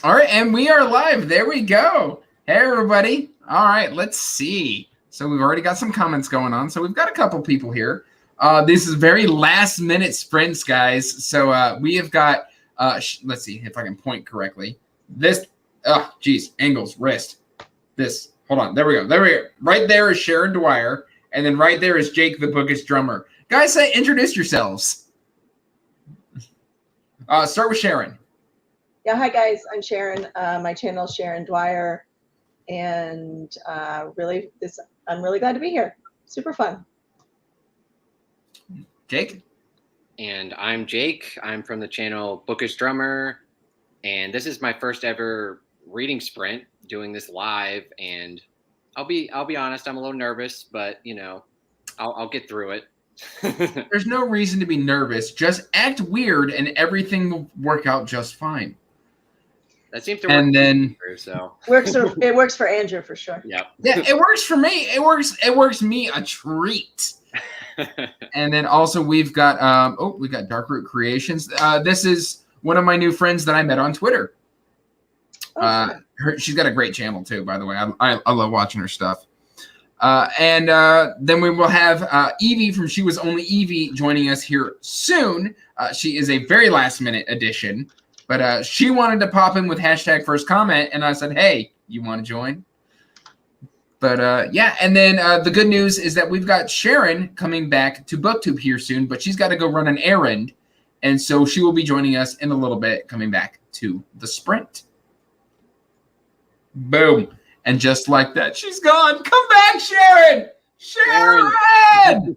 All right, and we are live. There we go. Hey, everybody. All right, let's see. So we've already got some comments going on. So we've got a couple people here. This is very last-minute sprints, guys. So we have got, let's see if I can point correctly. This, angles, wrist. This, hold on. There we go. There we go. Right there is Sharon Dwyer, and then right there is Jake, the Bookish Drummer. Guys, introduce yourselves. Start with Sharon. Yeah, hi guys, I'm Sharon. My channel is Sharon Dwyer, and I'm really glad to be here. Super fun. Jake? And I'm Jake. I'm from the channel Bookish Drummer, and this is my first ever reading sprint, doing this live. And I'll be honest, I'm a little nervous, but you know, I'll get through it. There's no reason to be nervous. Just act weird, and everything will work out just fine. That seems to work. And then it works for Andrew for sure. Yeah, it works for me. It works me a treat. And then also we've got we got Darkroot Creations. This is one of my new friends that I met on Twitter. She's got a great channel too, by the way. I love watching her stuff. And then we will have Evie from She Was Only Evie joining us here soon. She is a very last minute addition. But she wanted to pop in with hashtag first comment, and I said, hey, you want to join? But yeah, and then the good news is that we've got Sharon coming back to BookTube here soon, but she's got to go run an errand, and so she will be joining us in a little bit, coming back to the sprint. Boom. And just like that, she's gone. Come back, Sharon! Sharon!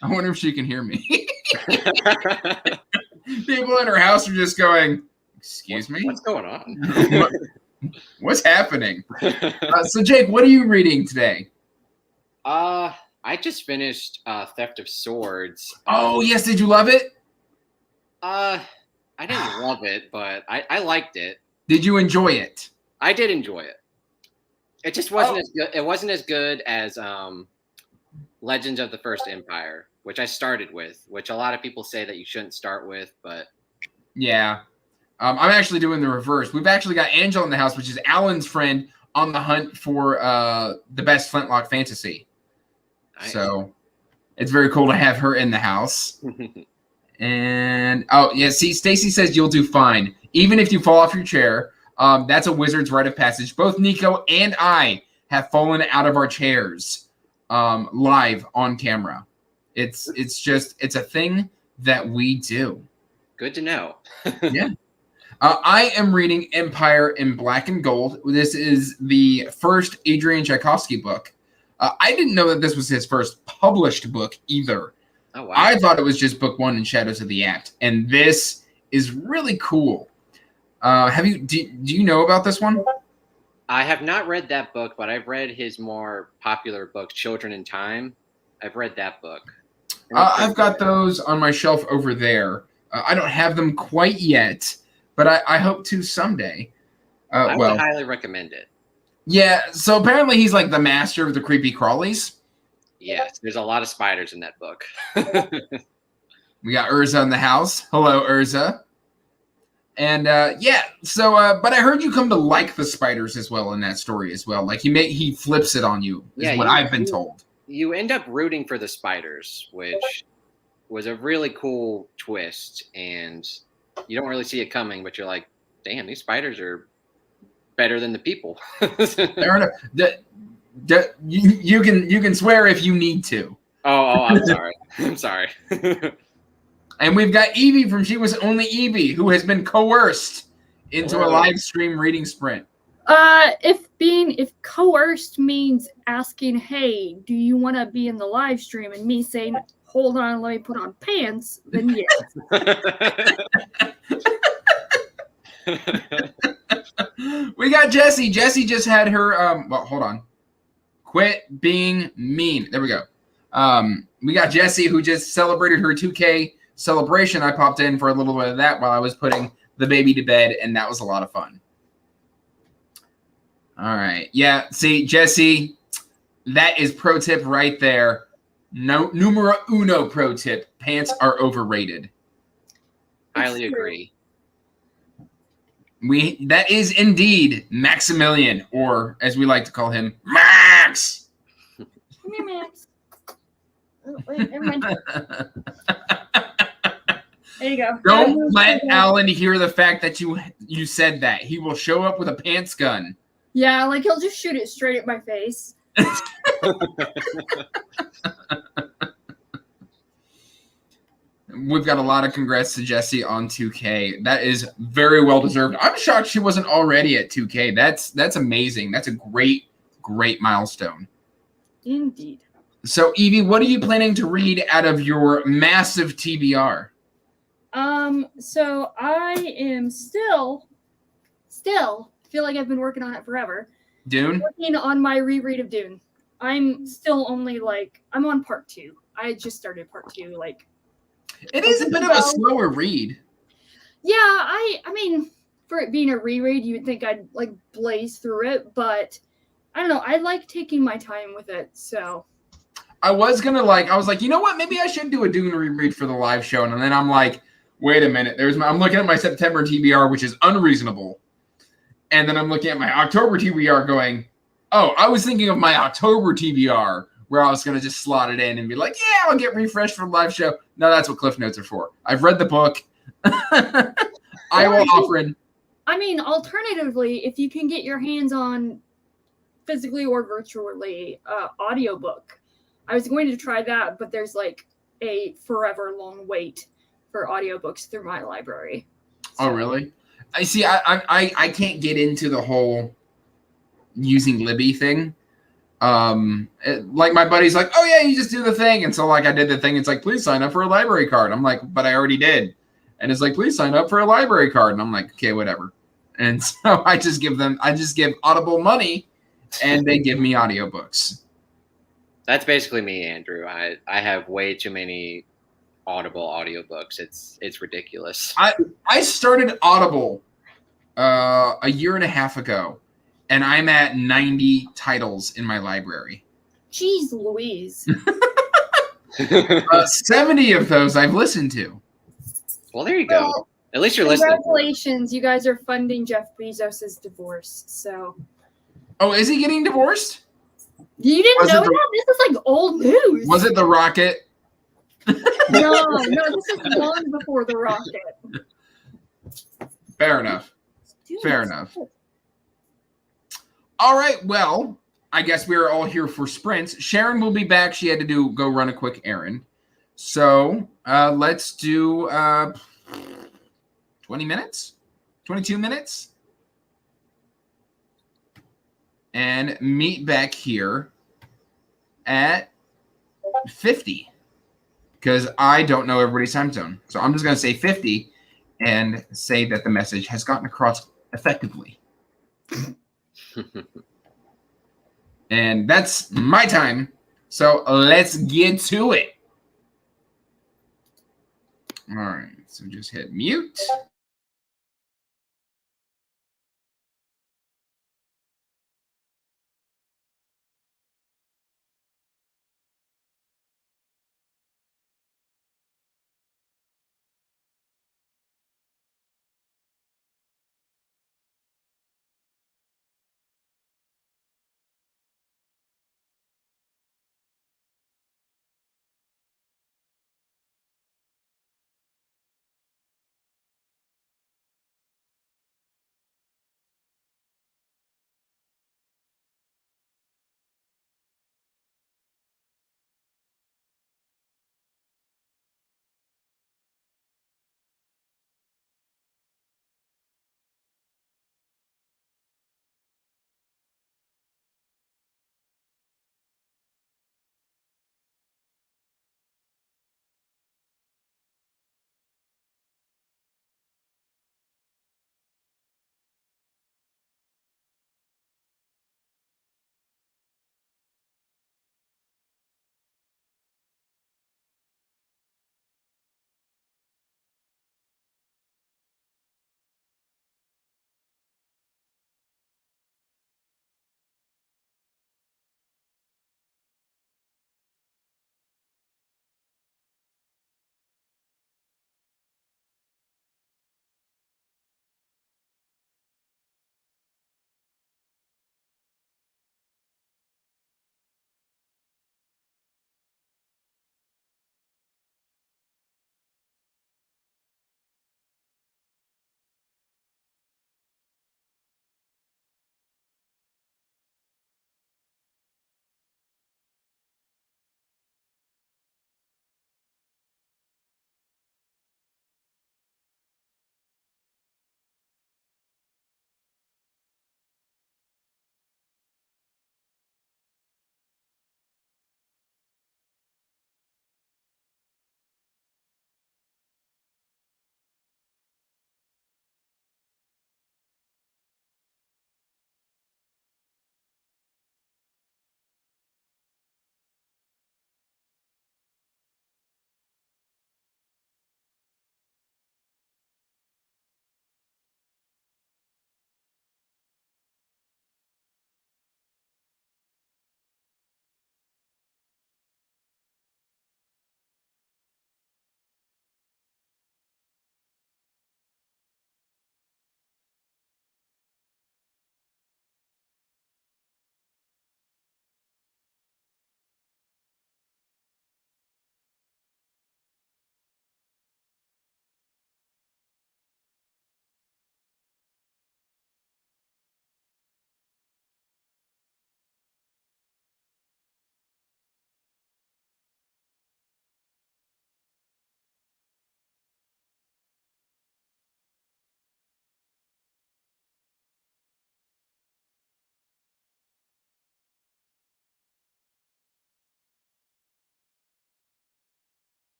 I wonder if she can hear me. People in her house are just going, excuse me? What's going on? What's happening? So, Jake, what are you reading today? I just finished Theft of Swords. Oh, yes. Did you love it? I didn't love it, but I liked it. Did you enjoy it? I did enjoy it. It just wasn't as good. It wasn't as good as Legends of the First Empire, which I started with, which a lot of people say that you shouldn't start with, but yeah. I'm actually doing the reverse. We've actually got Angela in the house, which is Alan's friend, on the hunt for the best Flintlock fantasy. Nice. So it's very cool to have her in the house. And oh yeah, see, Stacy says you'll do fine, even if you fall off your chair. That's a wizard's rite of passage. Both Nico and I have fallen out of our chairs live on camera. It's a thing that we do. Good to know. Yeah. I am reading Empire in Black and Gold. This is the first Adrian Tchaikovsky book. I didn't know that this was his first published book either. Oh, wow. I thought it was just book one in Shadows of the Act. And this is really cool. Do you know about this one? I have not read that book, but I've read his more popular book, Children in Time. I've read that book. I've got those on my shelf over there. I don't have them quite yet, but I hope to someday. I would highly recommend it. Yeah, so apparently he's like the master of the creepy crawlies. Yes, there's a lot of spiders in that book. We got Urza in the house. Hello, Urza. And yeah, so but I heard you come to like the spiders as well in that story as well. Like he flips it on you, is what I've been told. You end up rooting for the spiders, which was a really cool twist, and you don't really see it coming, but you're like, damn, these spiders are better than the people. You can swear if you need to. Oh, I'm sorry. I'm sorry. And we've got Evie from She Was Only Evie, who has been coerced into a live stream reading sprint. If coerced means asking, hey, do you want to be in the live stream, and me saying, hold on, let me put on pants, then yes. We got Jessie. Jessie just had her well, hold on. Quit being mean. There we go. We got Jessie, who just celebrated her 2K celebration. I popped in for a little bit of that while I was putting the baby to bed, and that was a lot of fun. All right. Yeah, see, Jessie, that is pro tip right there. No, numero uno pro tip. Pants are overrated. Highly agree. That is indeed Maximilian, or as we like to call him, Max. Come here, Max. Oh, wait, never mind. There you go. Don't let Alan hear the fact that you said that. He will show up with a pants gun. Yeah, like he'll just shoot it straight at my face. We've got a lot of congrats to Jesse on 2K. That is very well deserved. I'm shocked she wasn't already at 2K. That's amazing. That's a great milestone. Indeed. So Evie, what are you planning to read out of your massive TBR? So I am still feel like I've been working on it forever. Dune? Working on my reread of Dune. I'm still only I'm on part 2. I just started part 2 It is a bit of a slower read. Yeah, I mean, for it being a reread, you would think I'd blaze through it, but I don't know. I like taking my time with it, so. I was like, you know what? Maybe I should do a Dune reread for the live show, and then I'm like, wait a minute. I'm looking at my September TBR, which is unreasonable, and then I'm looking at my October TBR, going, oh, I was thinking of my October TBR, where I was going to just slot it in and be like, yeah, I'll get refreshed for the live show. No, that's what Cliff Notes are for. I've read the book. I will offer in. I mean, alternatively, if you can get your hands on physically or virtually audiobook, I was going to try that, but there's a forever long wait for audiobooks through my library. So. Oh, really? I see. I can't get into the whole using Libby thing. My buddy's like, oh yeah, you just do the thing, and so I did the thing. It's like, please sign up for a library card. I'm like, but I already did, and it's like, please sign up for a library card, and I'm like, okay, whatever. And so I just give Audible money, and they give me audiobooks. That's basically me, Andrew. I have way too many Audible audiobooks. It's ridiculous. I started Audible a year and a half ago, and I'm at 90 titles in my library. Jeez Louise. 70 of those I've listened to. Well, there you go. Well, at least you're listening. Congratulations, you guys are funding Jeff Bezos' divorce. So. Oh, is he getting divorced? You didn't know that? This is old news. Was it the rocket? No, this is long before the rocket. Fair enough. Fair enough. All right, well, I guess we are all here for sprints. Sharon will be back. She had to go run a quick errand. So let's do 20 minutes, 22 minutes. And meet back here at 50. Because I don't know everybody's time zone. So I'm just going to say 50 and say that the message has gotten across effectively. And that's my time. So let's get to it. All right. So just hit mute.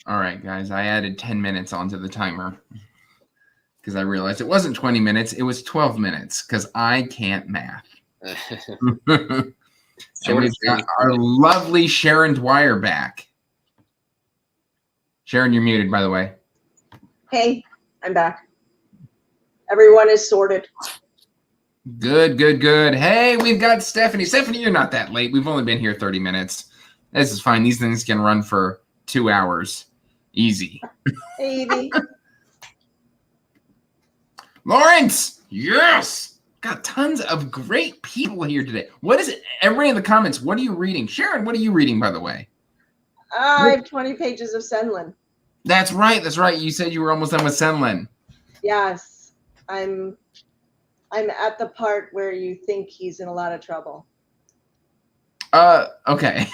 All right, guys. I added 10 minutes onto the timer because I realized it wasn't 20 minutes. It was 12 minutes because I can't math. And we've got our lovely Sharon Dwyer back. Sharon, you're muted, by the way. Hey, I'm back. Everyone is sorted. Good, good, good. Hey, we've got Stephanie. Stephanie, you're not that late. We've only been here 30 minutes. This is fine. These things can run for 2 hours. Easy. Hey, Evie. Lawrence, yes. Got tons of great people here today. What is it? Everybody in the comments, what are you reading? Sharon, what are you reading, by the way? I have 20 pages of Senlin. That's right. That's right. You said you were almost done with Senlin. Yes, I'm at the part where you think he's in a lot of trouble. Okay.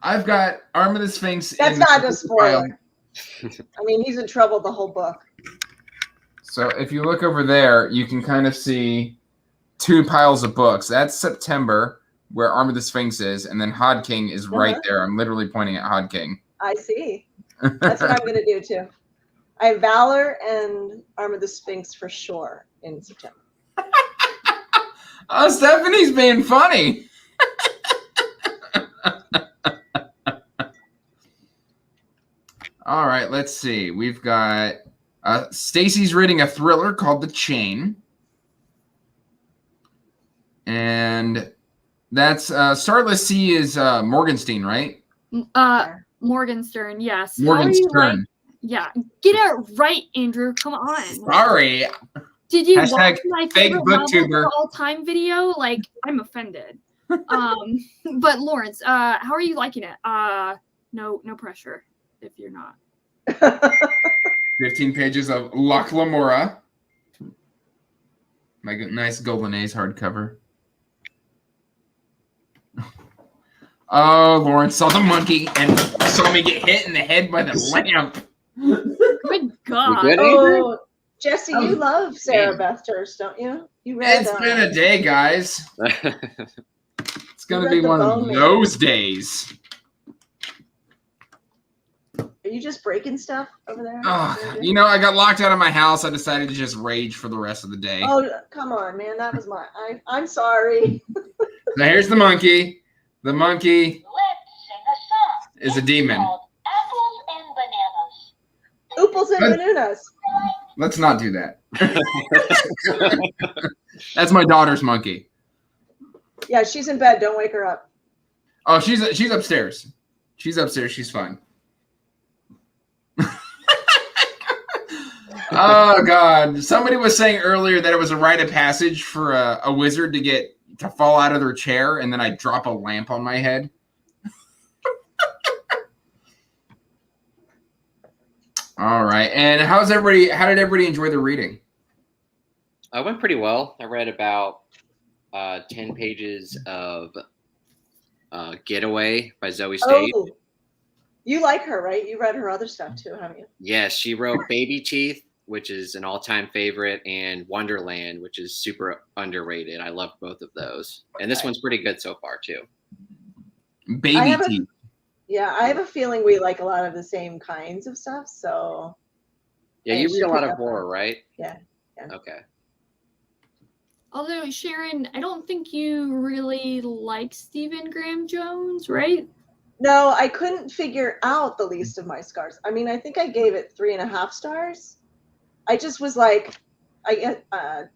I've got Arm of the Sphinx. That's in not the a spoiler. I mean, he's in trouble the whole book. So if you look over there, you can kind of see 2 piles of books. That's September, where Arm of the Sphinx is, and then Hod King is right there. I'm literally pointing at Hod King. I see. That's what I'm going to do too. I have Valor and Arm of the Sphinx for sure in September. Oh, Stephanie's being funny. All right, let's see. We've got Stacy's reading a thriller called The Chain. And that's Starless Sea is Morgenstern, right? Morgenstern, yes. Morgenstern. Yeah, get it right, Andrew. Come on. Sorry. Did you Hashtag watch my fake favorite novel booktuber. of all time video? Like, I'm offended. But Lawrence, how are you liking it? No pressure if you're not. 15 pages of Locke Lamora. My nice Golden A's hardcover. Oh, Lawrence saw the monkey and saw me get hit in the head by the lamp. Good God. You good, Andrew? Oh, Jesse, you love Sarah Beth Durst, don't you? You read It's been a day, guys. It's going to read be the one of Bone Man. those days. Are you just breaking stuff over there? Oh, you know, I got locked out of my house. I decided to just rage for the rest of the day. Oh, come on, man. That was my. I'm sorry. Now here's the monkey. The monkey Let's sing a song. is a It's demon. called Apples and Bananas. Ooples and Manunas. Let's not do that. That's my daughter's monkey. Yeah, she's in bed. Don't wake her up. Oh, she's upstairs. She's upstairs. She's fine. Oh God! Somebody was saying earlier that it was a rite of passage for a wizard to fall out of their chair, and then I drop a lamp on my head. All right. And how did everybody enjoy the reading? I went pretty well. I read about 10 pages of Getaway by Zoe State. Oh, you like her, right? You read her other stuff too, haven't you? Yes, she wrote Baby Teeth, which is an all-time favorite, and Wonderland, which is super underrated. I love both of those. And this one's pretty good so far, too. Baby teeth. Yeah, I have a feeling we like a lot of the same kinds of stuff. So Yeah, I you should read a lot pick of up horror, right? Yeah. Okay. Although, Sharon, I don't think you really like Stephen Graham Jones, right? no, I couldn't figure out The Least of My Scars. I mean, I think I gave it 3.5 stars. I just was like,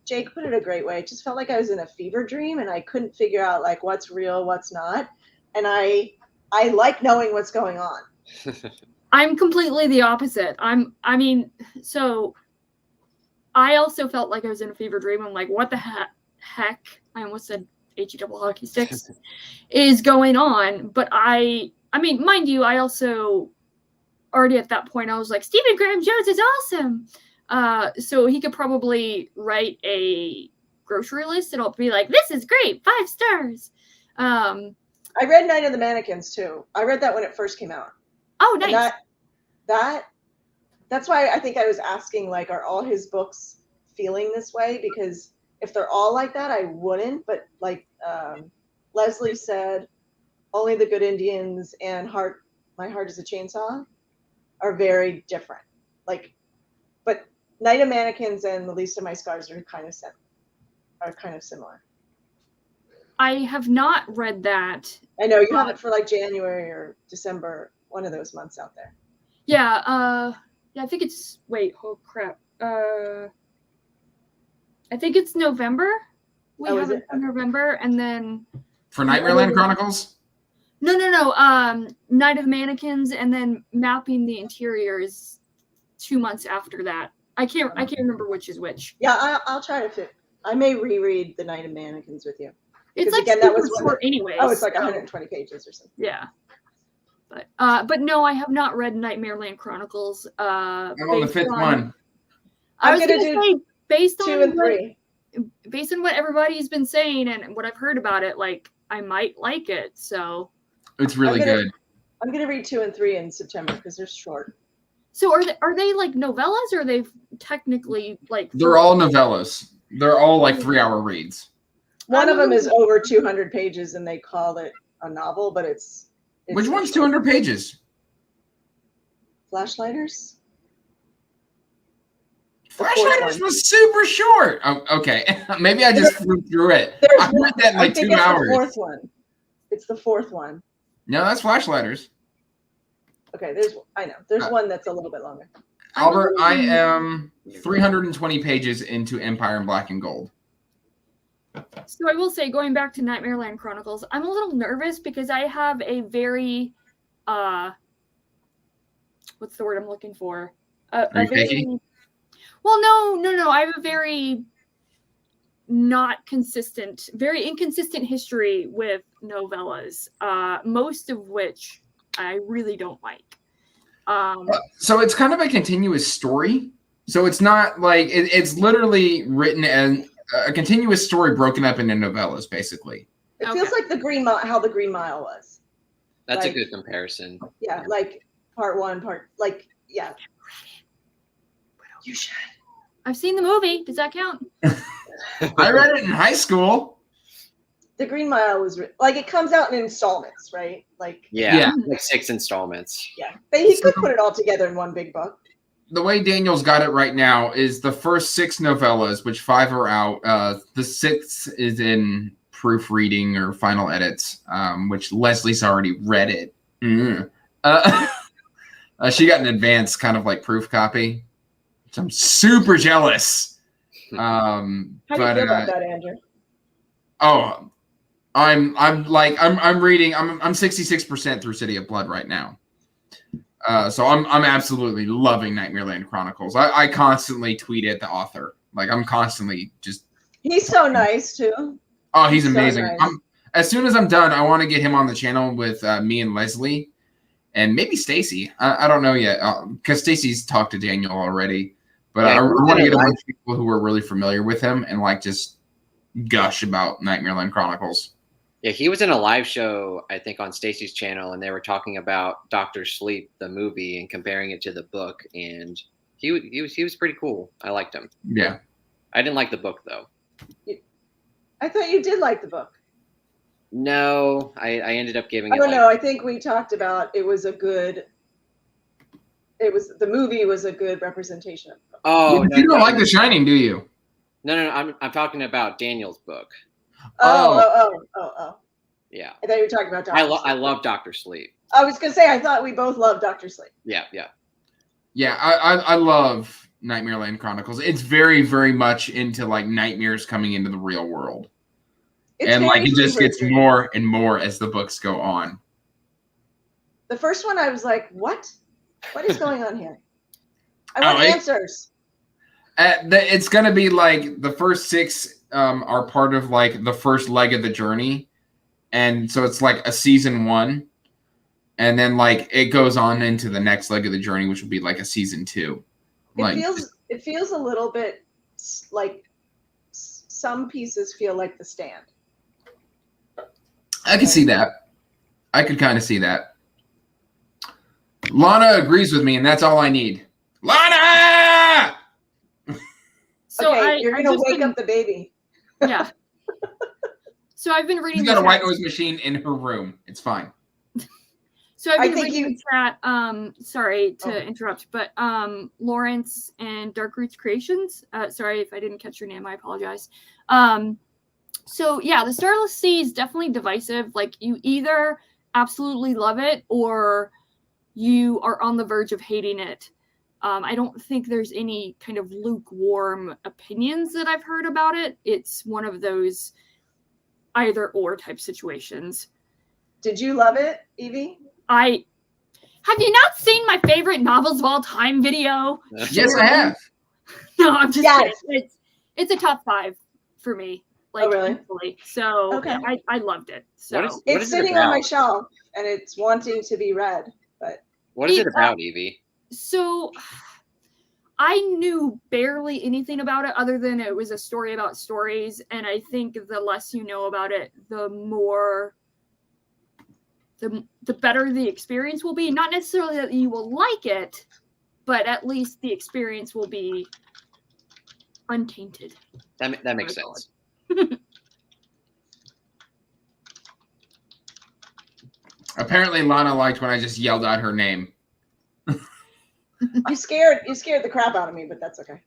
Jake put it a great way. I just felt like I was in a fever dream and I couldn't figure out like what's real, what's not. And I like knowing what's going on. I'm completely the opposite. So I also felt like I was in a fever dream. I'm like, what the heck? I almost said H-double hockey sticks is going on. But I mean, mind you, I also already at that point, I was like, Stephen Graham Jones is awesome. So he could probably write a grocery list and I'll be like, this is great, 5 stars. I read Night of the Mannequins too. I read that when it first came out. Oh, nice. And that's why I think I was asking, like, are all his books feeling this way? Because if they're all like that, I wouldn't. But like Leslie said, Only the Good Indians and My Heart is a Chainsaw are very different. Like, but Night of Mannequins and The Least of My Scars are kind of similar. I have not read that. I know you have it for like January or December, one of those months out there. Yeah, I think it's oh crap. I think it's November. We Oh, have is it it? for November, and then For Nightmareland Chronicles? no. Night of Mannequins, and then Mapping the Interiors 2 months after that. I can't remember which is which. Yeah, I'll try to fit. I may reread The Night of Mannequins with you. It's Because like again, that super was one short anyways. Oh, it's like so, 120 pages or something. Yeah. But no, I have not read Nightmareland Chronicles. I'm on the fifth one. I was I'm gonna gonna do say based 2 on and 3. based on what everybody's been saying and what I've heard about it, like I might like it. So It's really I'm gonna- good. I'm gonna read 2 and 3 in September because they're short. so are they like novellas, or are they technically like They're all novellas. They're all like 3-hour reads. One of them Um, is over 200 pages, and they call it a novel, but it's Which one's 200 pages? Flashlighters. Flashlighters was super short. Oh, okay. Maybe I just flew through it. There's I read that in I like think 2 it's hours. the fourth one. It's the fourth one. No, that's Flashlighters. Okay, I know. There's one that's a little bit longer. Albert, I am 320 pages into Empire in Black and Gold. So I will say, going back to Nightmareland Chronicles, I'm a little nervous because I have a very what's the word I'm looking for? Are you picky? Well, no. I have a very not consistent, very inconsistent history with novellas, most of which I really don't like. So it's kind of a continuous story. So it's not like it's literally written as a continuous story broken up into novellas, basically. It Okay. feels like the Green Mile, how the Green Mile was. That's Like- a good comparison. Yeah, like part 1, yeah. You should. I've seen the movie. Does that count? I read it in high school. The Green Mile was like it comes out in installments, right? Like Yeah, like 6 installments. yeah, he could put it all together in one big book. The way Daniel's got it right now is the first 6 novellas, which 5 are out. The 6th is in proofreading or final edits, which Leslie's already read it. She got an advanced kind of like proof copy. So I'm super jealous. How do you feel about that, Andrew? Oh, I'm reading. I'm 66% through City of Blood right now. So I'm absolutely loving Nightmareland Chronicles. I constantly tweet at the author. Like I'm constantly just. He's so nice too. Oh, he's So amazing. nice. As soon as I'm done, I want to get him on the channel with me and Leslie, and maybe Stacy. I don't know yet because Stacy's talked to Daniel already. But Yeah, I we're want to gonna get a like- bunch of people who are really familiar with him and like just gush about Nightmareland Chronicles. Yeah, he was in a live show, I think, on Stacy's channel, and they were talking about Doctor Sleep, the movie, and comparing it to the book. And he was pretty cool. I liked him. Yeah. I didn't like the book though. I thought you did like the book. No, I ended up giving I it. don't like, know. I think we talked about the movie was a good representation of the book. Oh, You don't like The Shining, do you? No. I'm talking about Daniel's book. Oh. Yeah, I thought you were talking about Dr. I Sleep. love Doctor Sleep. I was gonna say I thought we both loved Dr. Sleep. Yeah. Yeah, I love Nightmareland Chronicles. It's very, very much into like nightmares coming into the real world. It's And like very it just gets fever-dream. more and more as the books go on. The first one, I was like, "What? What is going on here?" I Oh, want answers. It's going to be like the first 6 are part of like the first leg of the journey. And so it's like a season 1. And then like it goes on into the next leg of the journey, which will be like a season 2. Like It feels a little bit like some pieces feel like The Stand. I could see that. I could kind of see that. Lana agrees with me, and that's all I need. Lana! So Okay, you're I've gonna just wake been- up the baby. Yeah. So I've been reading. She's the got a white text. noise machine in her room. It's fine. So I've I been think reading you- in the chat. Sorry to Oh. interrupt, but Lawrence and Dark Roots Creations. Sorry if I didn't catch your name. I apologize. So yeah, the Starless Sea is definitely divisive. Like you either absolutely love it or you are on the verge of hating it. I don't think there's any kind of lukewarm opinions that I've heard about it. It's one of those either or type situations. Did you love it, Evie? Have you not seen my favorite novels of all time video? Yes, I have. No, I'm just Yes. kidding. It's a top 5 for me. Like, Oh, really? easily. So Okay. I loved it. So What is It's it sitting on my about? shelf and it's wanting to be read. But What is it about, Evie? so I knew barely anything about it other than it was a story about stories, and I think the less you know about it, the more the better the experience will be. Not necessarily that you will like it, but at least the experience will be untainted. That makes Oh my sense. Apparently, Lana liked when I just yelled out her name. you scared the crap out of me, but that's okay.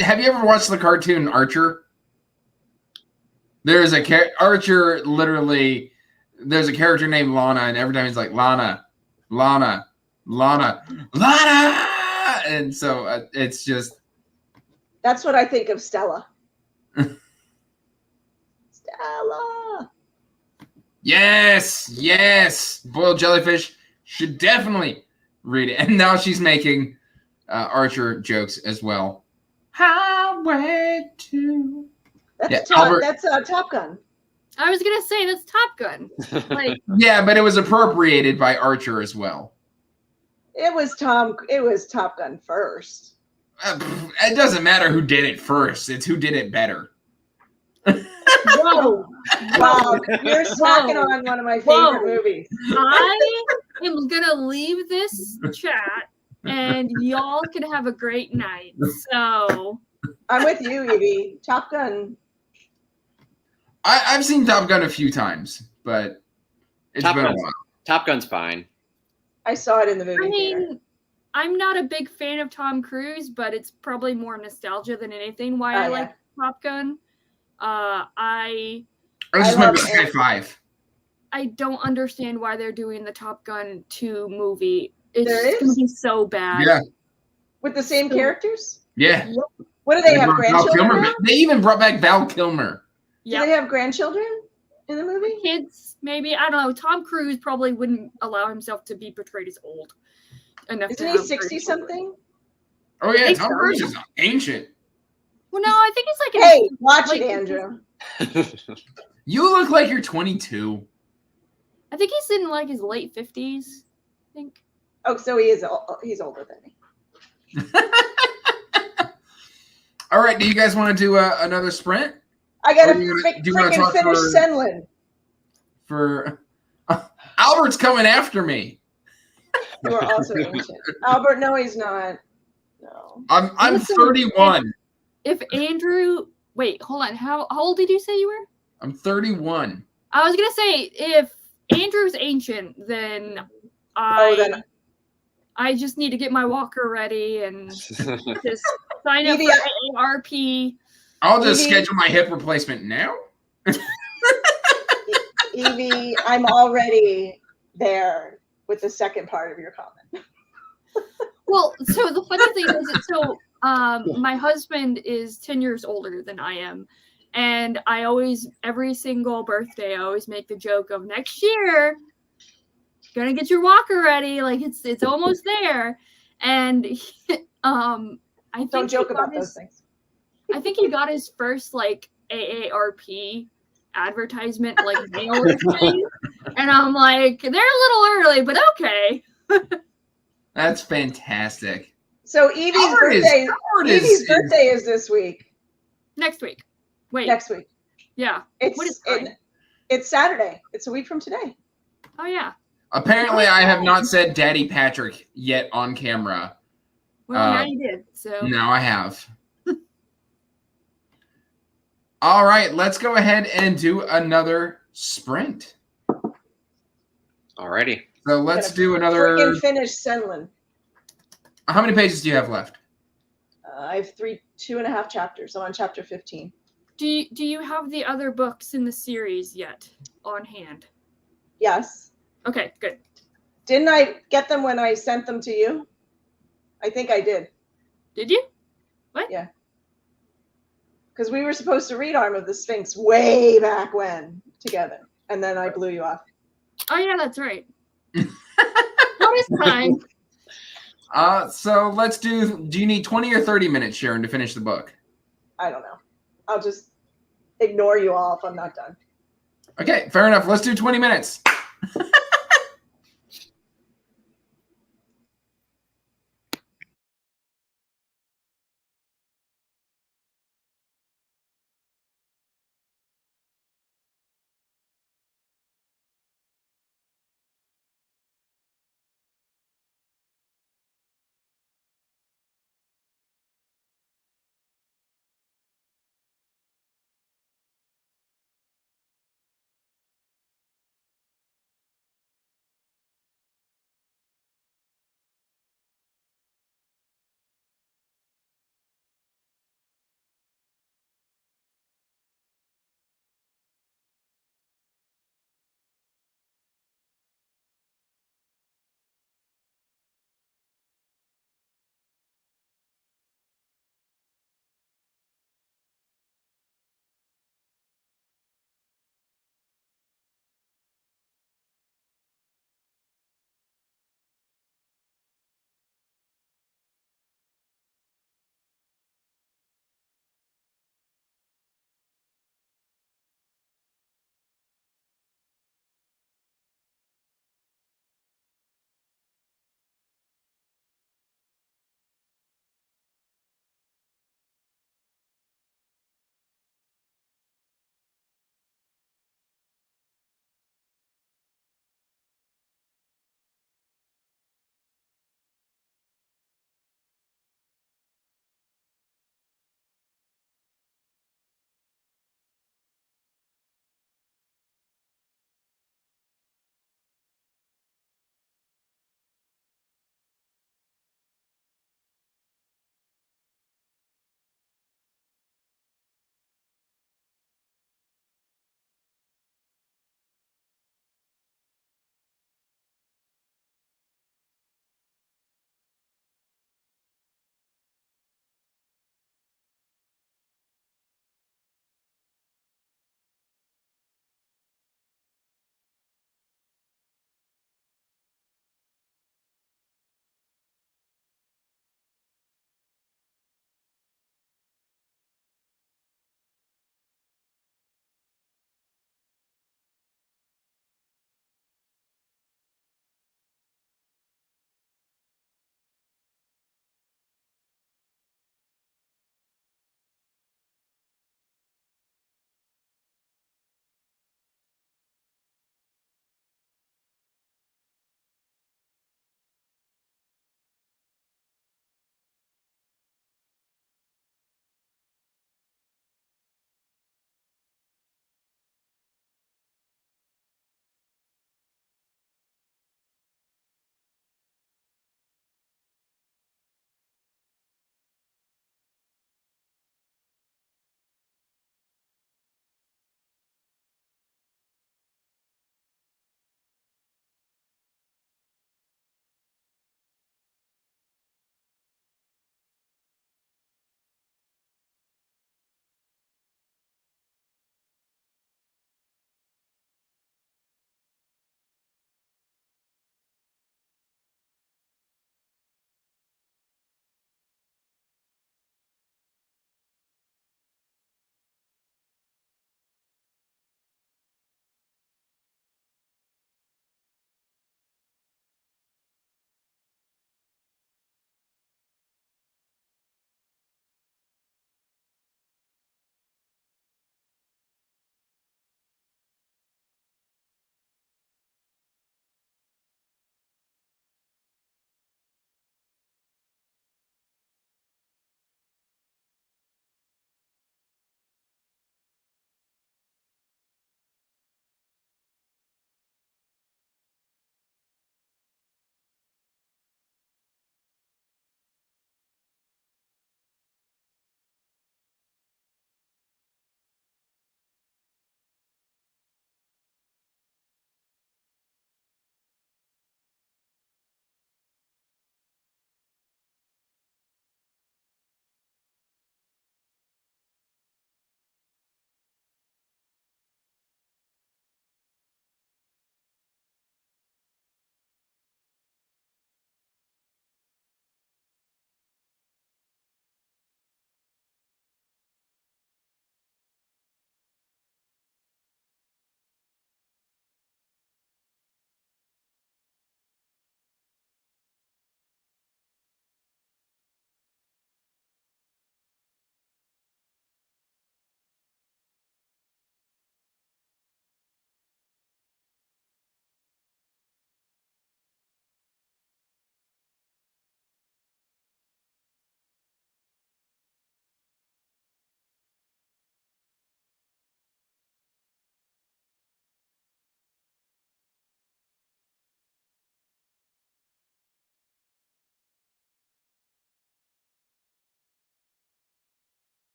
Have you ever watched the cartoon Archer? There's a Archer. Literally, there's a character named Lana, and every time he's like Lana, Lana, Lana, Lana, and so it's just That's what I think of Stella. Stella. yes. Boiled jellyfish should definitely read it, and now she's making Archer jokes as well. Highway to That's Albert. That's Top Gun. I was gonna say that's Top Gun. Like Yeah, but it was appropriated by Archer as well. It was Top Gun first. It doesn't matter who did it first; it's who did it better. whoa. Wow, you're smacking on one of my favorite movies. I am gonna leave this chat and y'all can have a great night. So I'm with you, Evie. Top Gun. I've seen Top Gun a few times, but it's Top been a Gun's- while. Top Gun's fine. I saw it in the movie I theater. mean, I'm not a big fan of Tom Cruise, but it's probably more nostalgia than anything why Oh, I yeah. like Top Gun. I was just I love maybe Sky it. 5. I don't understand why they're doing the Top Gun 2 movie. It's There just gonna is? be so bad. Yeah, With the same So- characters? yeah. What do they have? brought Val Grandchildren Kilmer now? back. They even brought back Val Kilmer. Do Yeah. they have grandchildren in the movie? Kids, maybe. I don't know. Tom Cruise probably wouldn't allow himself to be portrayed as old enough. Isn't to he have 60 grandchildren. something? Oh yeah, Think Tom so. Cruise is ancient. Well, no, I think it's like Hey, watch like, it, Andrew. You look like you're 22. I think he's in like his late 50s. I think. Oh, so he's older than me. All right, do you guys want to do another sprint I gotta Or do you wanna freaking talk finish for- Senlin. for? Albert's coming after me. You are also ancient. Albert, no, he's not. No. I'm Listen, 31. If Andrew, wait, hold on. How old did you say you were? I'm 31. I was gonna say if Andrew's ancient, then then I just need to get my walker ready and just sign up Evie, for AARP. I'll just Evie- schedule my hip replacement now. Evie, I'm already there with the second part of your comment. Well, so the funny thing is, my husband is 10 years older than I am. And I always, every single birthday, I always make the joke of next year, gonna get your walker ready. Like it's almost there. And I think Don't joke he got about those things. I think he got his first like AARP advertisement like mailer thing. And I'm like, they're a little early, but okay. That's fantastic. So Evie's Albert is- birthday. Albert Evie's is- birthday is this week. Next week. Wait, Next week. yeah. What is time? It's Saturday. It's a week from today. Oh yeah. Apparently, I have not said Daddy Patrick yet on camera. Well, now you did. So Now I have. All right, let's go ahead and do another sprint. Alrighty. So let's Gonna do another. Freaking finish Senlin. How many pages do you have left? I have 2.5 chapters. I'm on chapter 15. Do you have the other books in the series yet on hand? Yes. Okay, good. Didn't I get them when I sent them to you? I think I did. Did you? Because we were supposed to read Arm of the Sphinx way back when together. And then I blew you off. Oh yeah, that's right. What is time? So let's do. Do you need 20 or 30 minutes, Sharon, to finish the book? I don't know. I'll just ignore you all if I'm not done. Okay, fair enough. Let's do 20 minutes.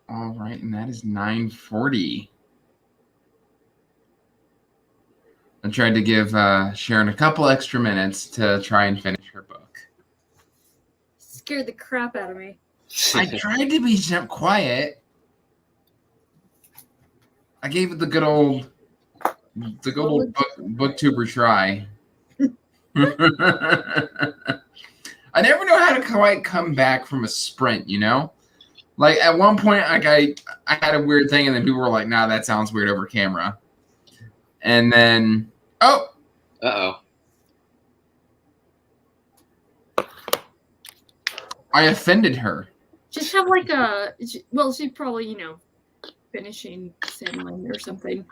All right, and that is 9:40. I tried to give Sharon a couple extra minutes to try and finish her book. Scared the crap out of me. I tried to be quiet. I gave it the good old booktuber try. I never know how to quite come back from a sprint, you know? Like at one point, like I had a weird thing, and then people were like, "Nah, that sounds weird over camera." And then, Uh-oh. I offended her. Just have like a, well, she's probably, finishing settling or something.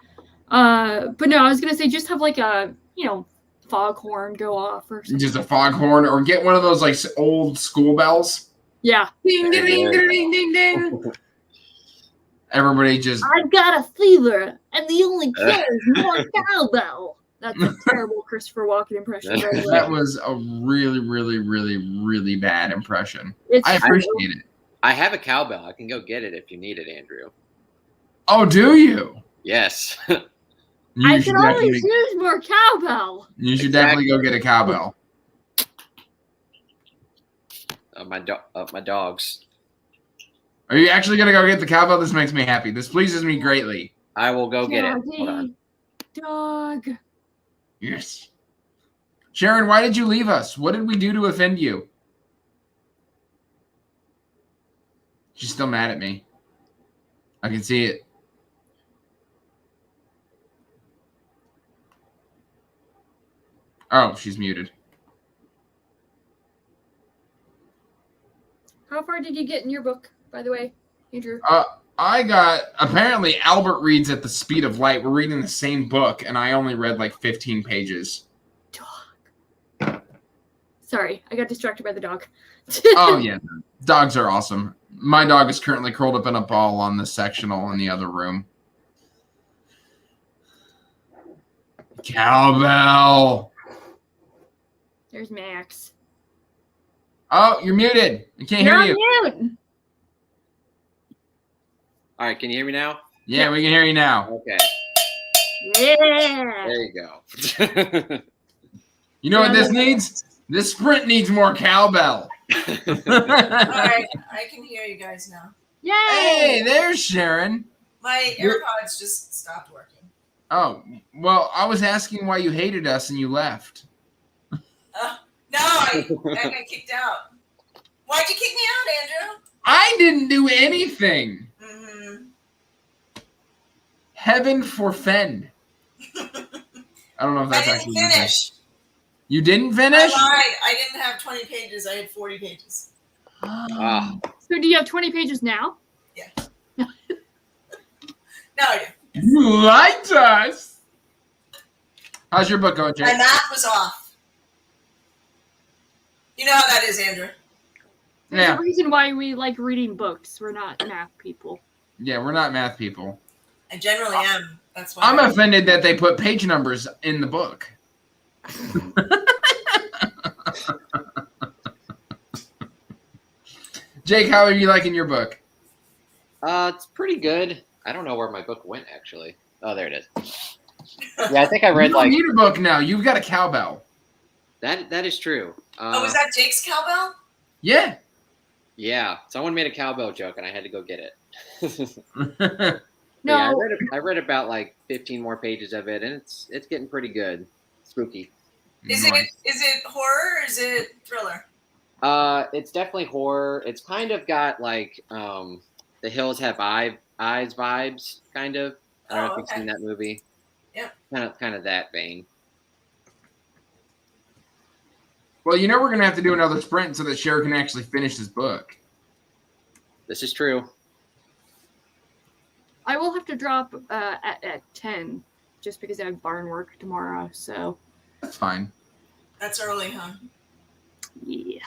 But no, I was gonna say just have like a, foghorn go off or something. Just a foghorn, or get one of those like old school bells. Yeah. Ding, ding, ding, ding, ding, ding. Everybody just. I've got a fever, and the only cure is more cowbell. That's a terrible Christopher Walken impression. By the way. That was a really, really, really, really bad impression. It's I appreciate it. I have a cowbell. I can go get it if you need it, Andrew. Oh, do you? Yes. I can always use more cowbell. You should definitely go get a cowbell. My dogs. Are you actually gonna go get the cowbell? This makes me happy. This pleases me greatly. I will go get it. Hold on. Dog. Yes. Sharon, why did you leave us? What did we do to offend you? She's still mad at me. I can see it. Oh, she's muted. How far did you get in your book, by the way, Andrew? I got, apparently Albert reads at the speed of light. We're reading the same book, and I only read like 15 pages. Dog. Sorry, I got distracted by the dog. Oh, yeah. Dogs are awesome. My dog is currently curled up in a ball on the sectional in the other room. Cowbell. There's Max. Oh, you're muted. I can't You're hear on you. mute. All right, can you hear me now? Yeah, we can hear you now. Okay. Yeah. There you go. You know what this needs? This sprint needs more cowbell. All right, I can hear you guys now. Yay. Hey, there's Sharon. My AirPods just stopped working. Oh, well, I was asking why you hated us and you left. No, I got kicked out. Why'd you kick me out, Andrew? I didn't do anything. Mm-hmm. Heaven forfend. I don't know if I that's didn't actually what you said. finish. You didn't I finish? lied. I didn't have 20 pages. I had 40 pages. Ah, So do you have 20 pages now? No, I didn't. You liked us. How's your book going, My Jake? math was off. You know how that is, Andrew. There's Yeah. a reason why we like reading books. We're not math people. Yeah, we're not math people. I generally am. That's why. I'm offended that they put page numbers in the book. Jake, how are you liking your book? it's pretty good. I don't know where my book went actually. Oh, there it is. Yeah, I think I read You don't like need a book now. You've got a cowbell. that. That is true. Oh, was that Jake's cowbell? Yeah. Yeah, someone made a cowbell joke, and I had to go get it. No. Yeah, I read about like 15 more pages of it, and it's getting pretty good. Spooky. Is it horror or is it thriller? It's definitely horror. It's kind of got like The Hills Have Eyes vibes, kind of. I don't know if you've okay. seen that movie. Yeah. Kind of that vein. Well, you know we're going to have to do another sprint so that Cher can actually finish this book. This is true. I will have to drop at 10 just because I have barn work tomorrow. So, That's fine. That's early, huh? yeah.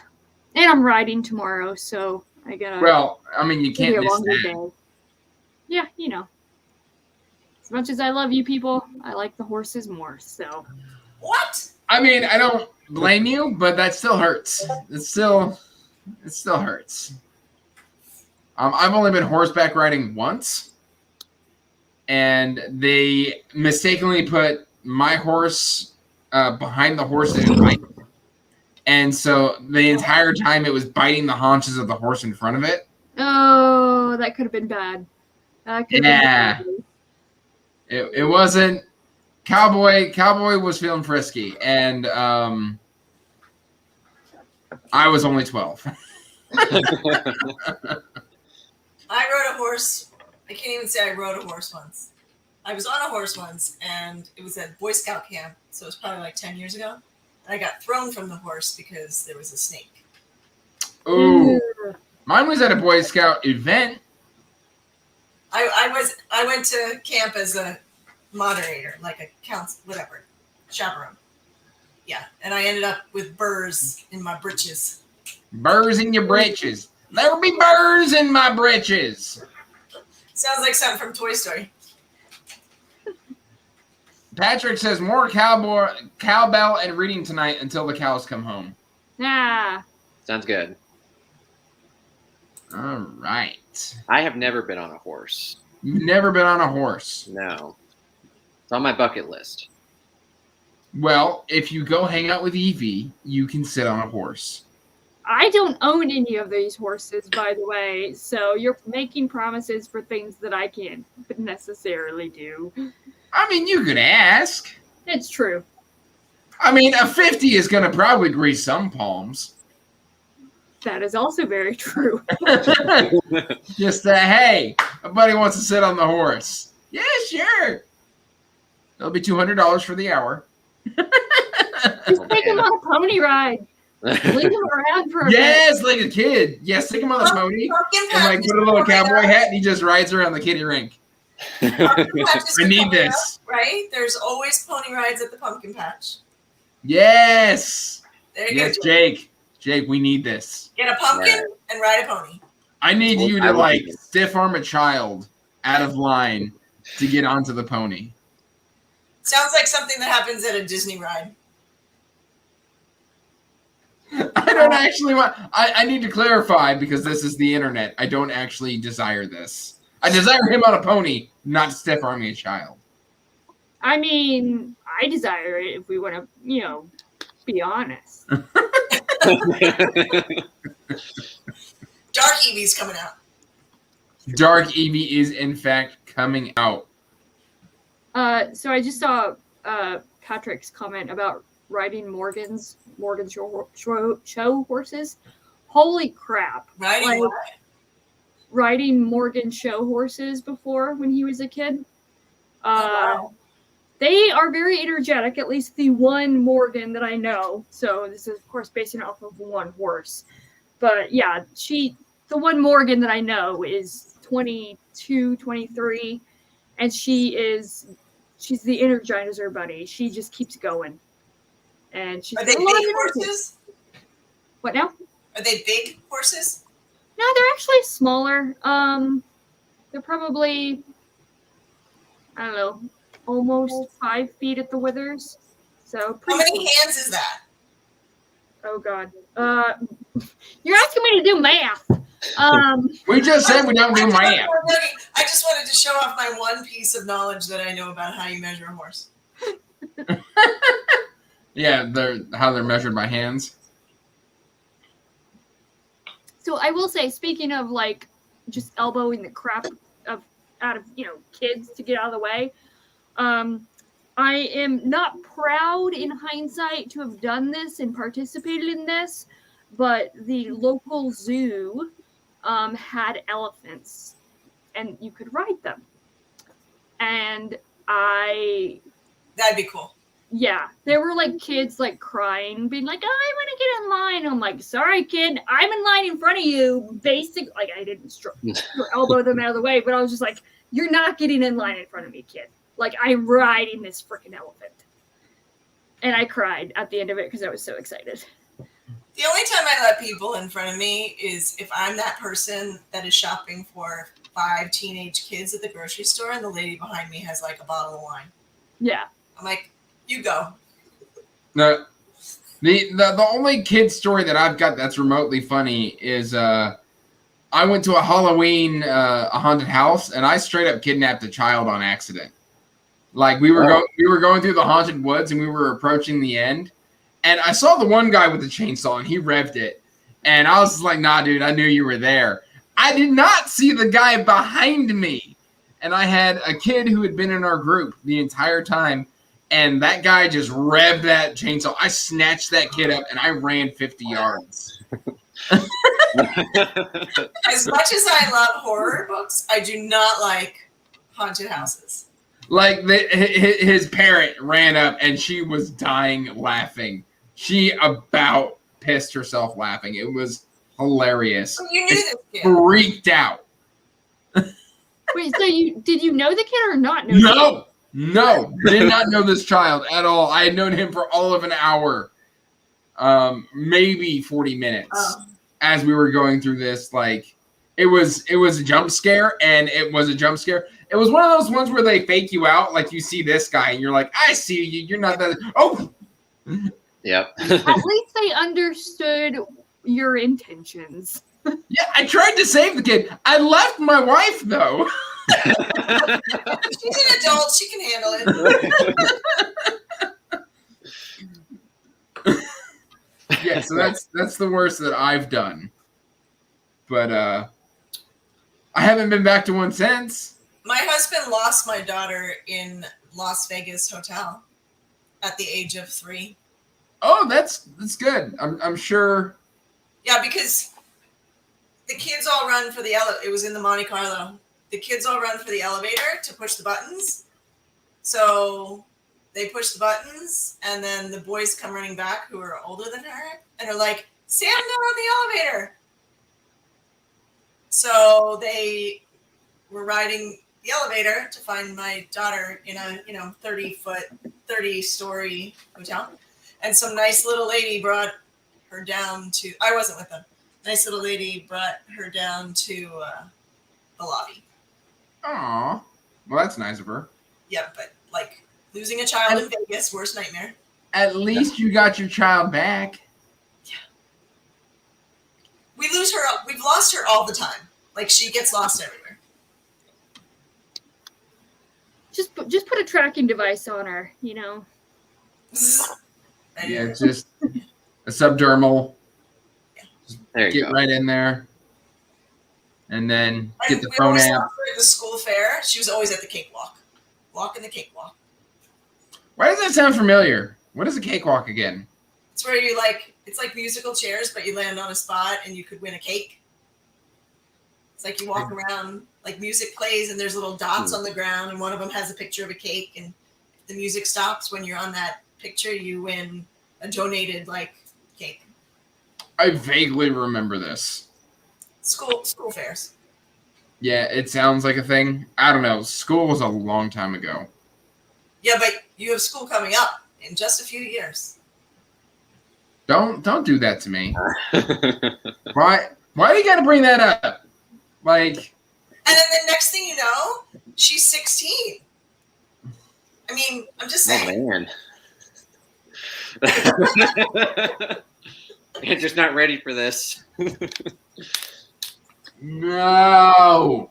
And I'm riding tomorrow, so I gotta Well, I mean, you it'll be can't a miss longer that. day. Yeah, As much as I love you people, I like the horses more, so. What? I mean, I don't blame you, but that still hurts. It still hurts. I've only been horseback riding once, and they mistakenly put my horse behind the horse that it bites. And so the entire time it was biting the haunches of the horse in front of it. Oh, that could have been bad. Yeah. It wasn't Cowboy was feeling frisky, and I was only 12. I rode a horse. I can't even say I rode a horse once. I was on a horse once, and it was at Boy Scout camp, so it was probably like 10 years ago. And I got thrown from the horse because there was a snake. Ooh. Mine was at a Boy Scout event. I went to camp as a moderator, like a counsel, whatever, chaperone. Yeah, and I ended up with burrs in my britches. Burrs in your britches. There'll be burrs in my britches. Sounds like something from Toy Story. Patrick says more cowbell and reading tonight until the cows come home. Yeah. Sounds good. All right. I have never been on a horse. You've never been on a horse. No. It's on my bucket list. Well, if you go hang out with Evie, you can sit on a horse. I don't own any of these horses, by the way, so you're making promises for things that I can't necessarily do. I mean, you could ask. It's true. I mean, a 50 is going to probably grease some palms. That is also very true. Just hey, a buddy wants to sit on the horse. Yeah, sure. It'll be $200 for the hour. Just take him on a pony ride. Leave him around for a Yes, like a kid. Yes, take him on the pony and like put a little cowboy hat and he just rides around the kiddie rink. I need this. Right? There's always pony rides at the pumpkin patch. Yes. There you Yes, go. Jake. Jake, we need this. Get a pumpkin and ride a pony. I need you I to like like it. stiff arm a child out of line to get onto the pony. Sounds like something that happens at a Disney ride. I don't actually want. I need to clarify because this is the internet. I don't actually desire this. I desire him on a pony, not stiff arming a child. I mean, I desire it if we want to, be honest. Dark Eevee's coming out. Dark Eevee is in fact coming out. So I just saw Patrick's comment about riding Morgan show horses. Holy crap! Riding Like, what? riding Morgan show horses before when he was a kid. Wow. They are very energetic, at least the one Morgan that I know. So this is, of course, based off of one horse. But yeah, the one Morgan that I know is 22, 23, and she's the Energizer Bunny. She just keeps going. And she's Are they got a lot of big energy. horses? What now? Are they big horses? No, they're actually smaller. They're probably, I don't know, almost 5 feet at the withers. So How pretty many cool. hands is that? Oh God. You're asking me to do math. We just said we don't do math. I just wanted to show off my one piece of knowledge that I know about how you measure a horse. Yeah, how they're measured by hands. So I will say, speaking of like just elbowing the crap out of kids to get out of the way, I am not proud in hindsight to have done this and participated in this, but the local zoo had elephants and you could ride them. And That'd be cool. yeah, there were like kids like crying, being like, "Oh, I want to get in line." I'm like, "Sorry, kid, I'm in line in front of you." Like I didn't elbow them out of the way, but I was just like, "You're not getting in line in front of me, kid. Like I'm riding this freaking elephant." And I cried at the end of it because I was so excited. The only time I let people in front of me is if I'm that person that is shopping for 5 teenage kids at the grocery store and the lady behind me has like a bottle of wine. Yeah. I'm like, you go. The only kid story that I've got that's remotely funny is I went to a Halloween a haunted house, and I straight up kidnapped a child on accident. Like we were going through the haunted woods, and we were approaching the end, and I saw the one guy with the chainsaw, and he revved it, and I was like, "Nah, dude, I knew you were there." I did not see the guy behind me, and I had a kid who had been in our group the entire time, and that guy just revved that chainsaw. I snatched that kid up, and I ran 50 yards. As much as I love horror books, I do not like haunted houses. Like his parent ran up and she was dying laughing. She about pissed herself laughing. It was hilarious. So you knew this kid. Freaked out. Wait, so did you know the kid or not know? The No, did not know this child at all. I had known him for all of an hour, maybe 40 minutes. As we were going through this, like it was a jump scare, and it was a jump scare. It was one of those ones where they fake you out, like you see this guy, and you're like, I see you. You're not that. Oh, Yep. At least they understood your intentions. yeah. I tried to save the kid. I left my wife though. She's an adult. She can handle it. Yeah, so that's the worst that I've done. But I haven't been back to one since. My husband lost my daughter in Las Vegas hotel at the age of 3. Oh, that's good. I'm sure. Yeah, because the kids all run for the it was in the Monte Carlo. The kids all run for the elevator to push the buttons. So they push the buttons, and then the boys come running back who are older than her, and are like, Sam, go on the elevator. So they were riding the elevator to find my daughter in a 30-story hotel, and some nice little lady brought her down to. I wasn't with them. Nice little lady brought her down to the lobby. Aw, well, that's nice of her. Yeah, but like losing a child in Vegas, worst nightmare. At least you got your child back. We lose her. We've lost her all the time. Like she gets lost everywhere. Just put a tracking device on her, you know. Yeah, it's just a subdermal. There you Get go. right in there, and then get the we phone always app. lost her at the school fair. She was always at the cakewalk, walking the cakewalk. Why does that sound familiar? What is a cakewalk again? It's where you it's like musical chairs, but you land on a spot and you could win a cake. It's like you walk around, like music plays and there's little dots on the ground, and one of them has a picture of a cake, and if the music stops when you're on that picture, you win a donated cake. I vaguely remember this. School fairs. Yeah, it sounds like a thing. I don't know. School was a long time ago. Yeah, but you have school coming up in just a few years. Don't do that to me. Why do you got to bring that up? Like, And then the next thing you know, she's 16. I mean, I'm just saying. Oh man. You're just not ready for this. no.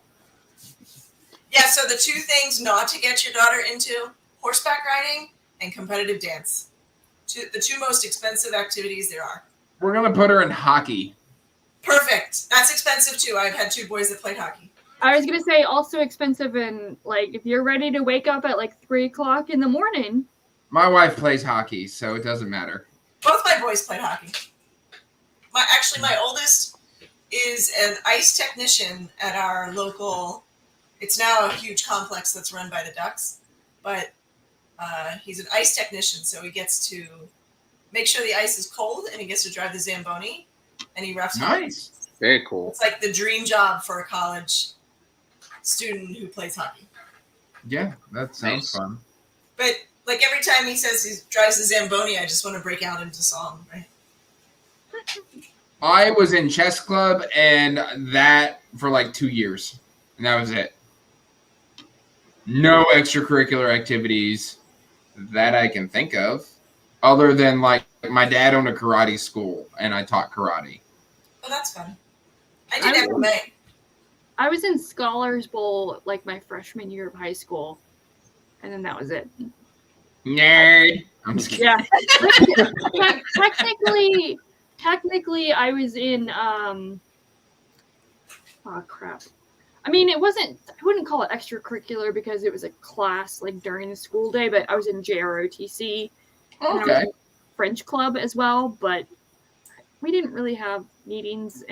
Yeah, so the two things not to get your daughter into: horseback riding and competitive dance. The two most expensive activities there are. We're going to put her in hockey. Perfect. That's expensive too. I've had 2 boys that played hockey. I was gonna say also expensive, and like if you're ready to wake up at like 3:00 in the morning. My wife plays hockey, so it doesn't matter. Both my boys played hockey. My oldest is an ice technician at our local. It's now a huge complex that's run by the Ducks, but he's an ice technician, so he gets to make sure the ice is cold, and he gets to drive the Zamboni, and he refs. Nice. Very cool. It's like the dream job for a college student who plays hockey. Yeah, that sounds fun. But like every time he says he drives the Zamboni, I just want to break out into song, right? I was in chess club and that for like 2 years, and that was it. No extracurricular activities that I can think of, other than like my dad owned a karate school and I taught karate. Oh, that's fun. I did MMA. I was in Scholars Bowl like my freshman year of high school, and then that was it. Nerd. I'm just kidding. Yeah. Technically, I was in. Oh crap! I mean, it wasn't. I wouldn't call it extracurricular because it was a class like during the school day. But I was in JROTC. And I was Okay. in French club as well, but we didn't really have meetings.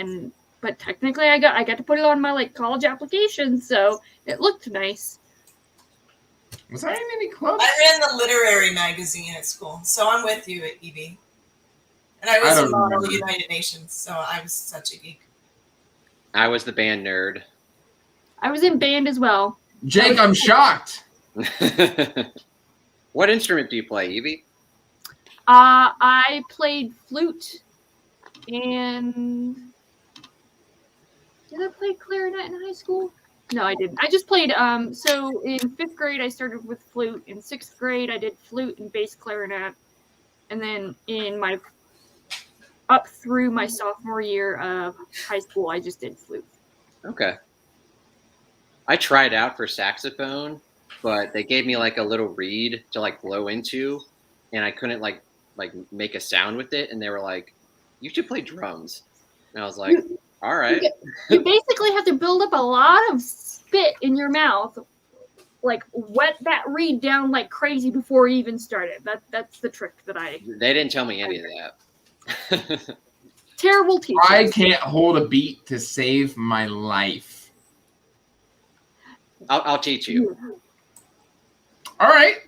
But technically, I got to put it on my like college application, so it looked nice. Was I in any clubs? I ran the literary magazine at school, so I'm with you at EB. And I I was don't in Model remember. United Nations, so I was such a geek. I was the band nerd. I was in band as well. Jake, I'm shocked. What instrument do you play, Evie? I played flute, and did I play clarinet in high school? No, I didn't. I just played. So in 5th grade, I started with flute. In 6th grade, I did flute and bass clarinet, and then up through my sophomore year of high school, I just did flute. Okay. I tried out for saxophone, but they gave me like a little reed to like blow into, and I couldn't like make a sound with it. And they were like, "You should play drums." And I was like, "All right." You basically have to build up a lot of spit in your mouth, like wet that reed down like crazy before you even started. That's the trick that I. They didn't tell me any of that. Terrible teachers. I can't hold a beat to save my life. I'll teach you. All right.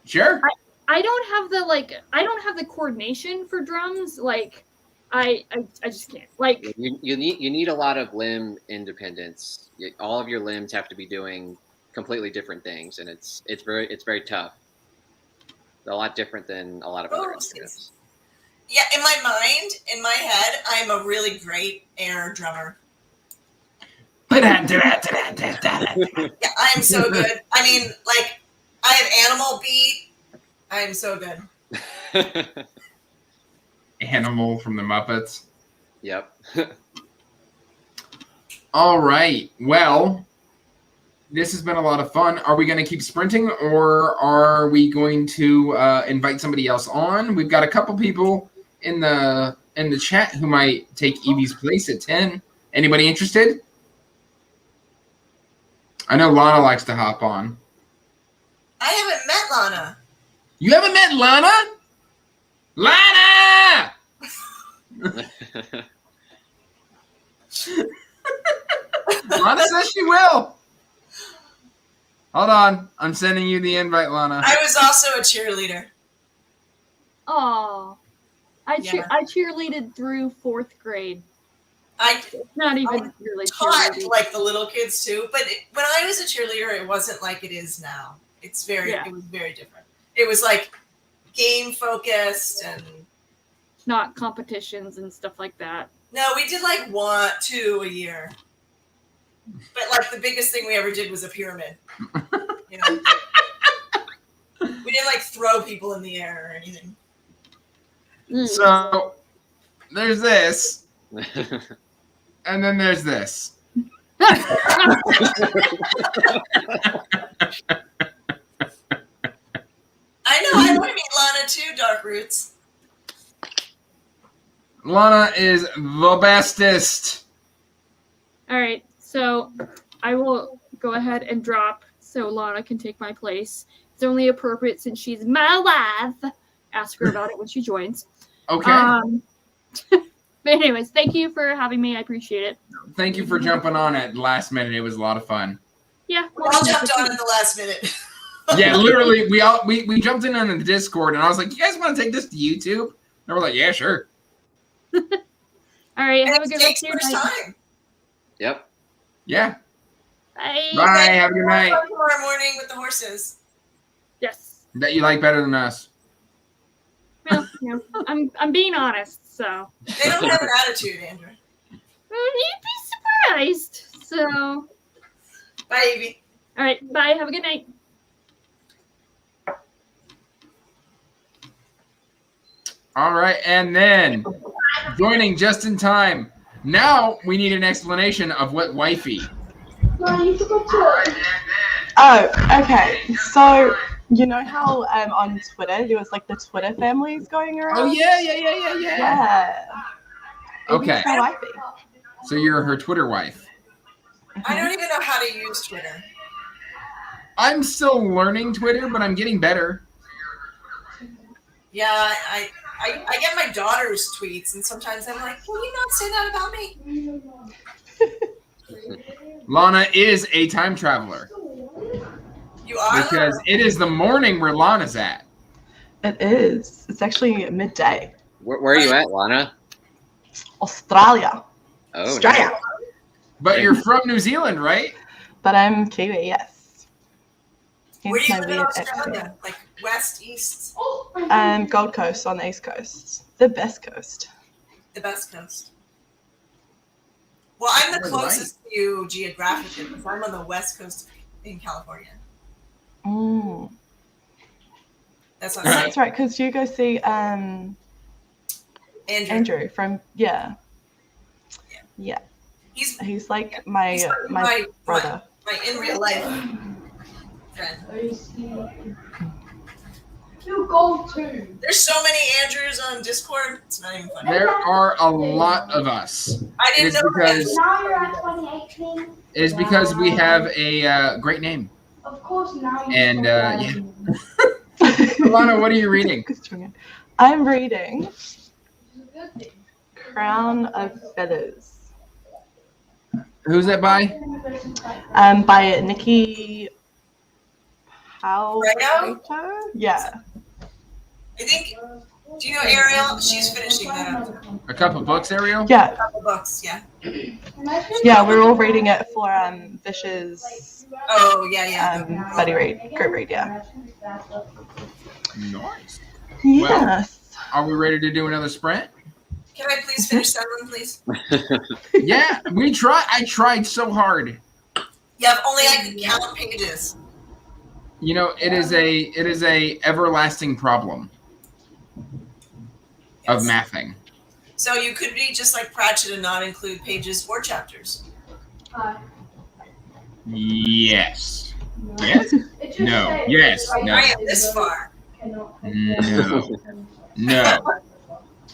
Sure. I don't have the coordination for drums. Like I just can't. Like You need a lot of limb independence. All of your limbs have to be doing completely different things, and it's very tough. A lot different than a lot of other Oh, instruments. Yeah, in my mind, in my head, I'm a really great air drummer. Yeah, I am so good. I mean, like, I have animal beat. I am so good. Animal from the Muppets. Yep. All right. Well, this has been a lot of fun. Are we going to keep sprinting, or are we going to invite somebody else on? We've got a couple people in the chat who might take Evie's place at 10. Anybody interested? I know Lana likes to hop on. I haven't met Lana. You haven't met Lana? Lana! Lana says she will. Hold on. I'm sending you the invite, Lana. I was also a cheerleader. oh, I Yeah. cheerleaded through 4th grade. I Not even really taught cheerleading. like the little kids too, but when I was a cheerleader, it wasn't like it is now. It was very different. It was like game focused, and Not competitions and stuff like that. no, we did like 1, 2 a year. But like the biggest thing we ever did was a pyramid. You know, we didn't like throw people in the air or anything. So there's this, and then there's this. I know. I want to meet Lana too. Dark Roots. Lana is the bestest. All right, so I will go ahead and drop so Lana can take my place. It's only appropriate since she's my wife. Ask her about it when she joins. Okay. But anyways, thank you for having me. I appreciate it. Thank you for jumping on at the last minute. It was a lot of fun. Yeah. We all jumped on at the last minute. Yeah, literally, we jumped in on the Discord, and I was like, "You guys want to take this to YouTube?" And we're like, "Yeah, sure." All right. And Have a it's good Jake's rest of first your night. time. Yep. Yeah. Bye. Bye. Have a good night. Tomorrow morning with the horses. Yes. That you like better than us. Well, you know, I'm being honest, so They don't have an attitude, Andrew. you'd be surprised. So, Bye, Evie. all right. Bye. Have a good night. All right, and then joining just in time, Now we need an explanation of what wifey. Oh, okay. So you know how on Twitter there was like the Twitter families going around? Oh yeah. Yeah. Maybe Okay. it's my wifey. So you're her Twitter wife. I don't even know how to use Twitter. I'm still learning Twitter, but I'm getting better. Yeah, I get my daughter's tweets, and sometimes I'm like, will you not say that about me? Lana is a time traveler You are? because it is the morning where Lana's at. It is. It's actually midday. Where are you at, Lana? Australia. Oh, Australia. nice. But you're from New Zealand, right? But I'm Kiwi, yes. Where Hence do you my live in weird Australia? accent. Like west, east, Gold Coast on the East Coast. The best coast. the best coast? Well, I'm the All closest to you geographically because I'm on the west coast in California. Mm. That's what Right. I'm That's right, because you go see saying. Andrew from yeah. He's Like my He's like my my- brother. my in real life friend. You go too. There's so many Andrews on Discord. It's not even funny. There are a lot of us. I It didn't is know because Now you're at 2018. it is because we have a great name. Of course, now you're And, yeah. 2018. Lana, what are you reading? I'm reading It's a good thing. Crown of Feathers. Who's that by? By Nikki Powell. Fredo? Yeah. I think. Do you know Ariel? She's finishing that up. A couple books, Ariel? Yeah. A couple books, yeah. Yeah, we're all reading it for Vish's Oh yeah. buddy read, group read, yeah. Nice. Yes. Are we ready to do another sprint? Can I please finish that one, please? Yeah, we try. I tried so hard. Yeah, if only I could count pages. You know, it is a everlasting problem of Yes. mathing. So you could be just like Pratchett and not include pages or chapters. Yes. Yes. No. Yes. No. I am this far. No. No.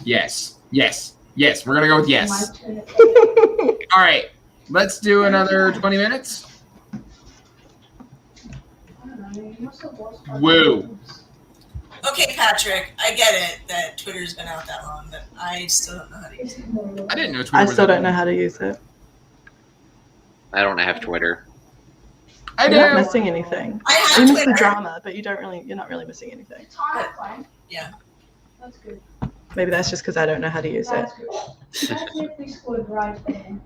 Yes. Yes. Yes. We're gonna go with yes. All right. Let's do another 20 minutes. Woo. Okay, Patrick, I get it that Twitter's been out that long, but I still don't know how to use it. I didn't know Twitter I was still a- don't know how to use it. I don't have Twitter. I You're not do. missing anything. I You have miss Twitter. the drama, but you're not really missing anything. Yeah. That's good. Maybe that's just because I don't know how to use it. That's good. That's if we scored right there.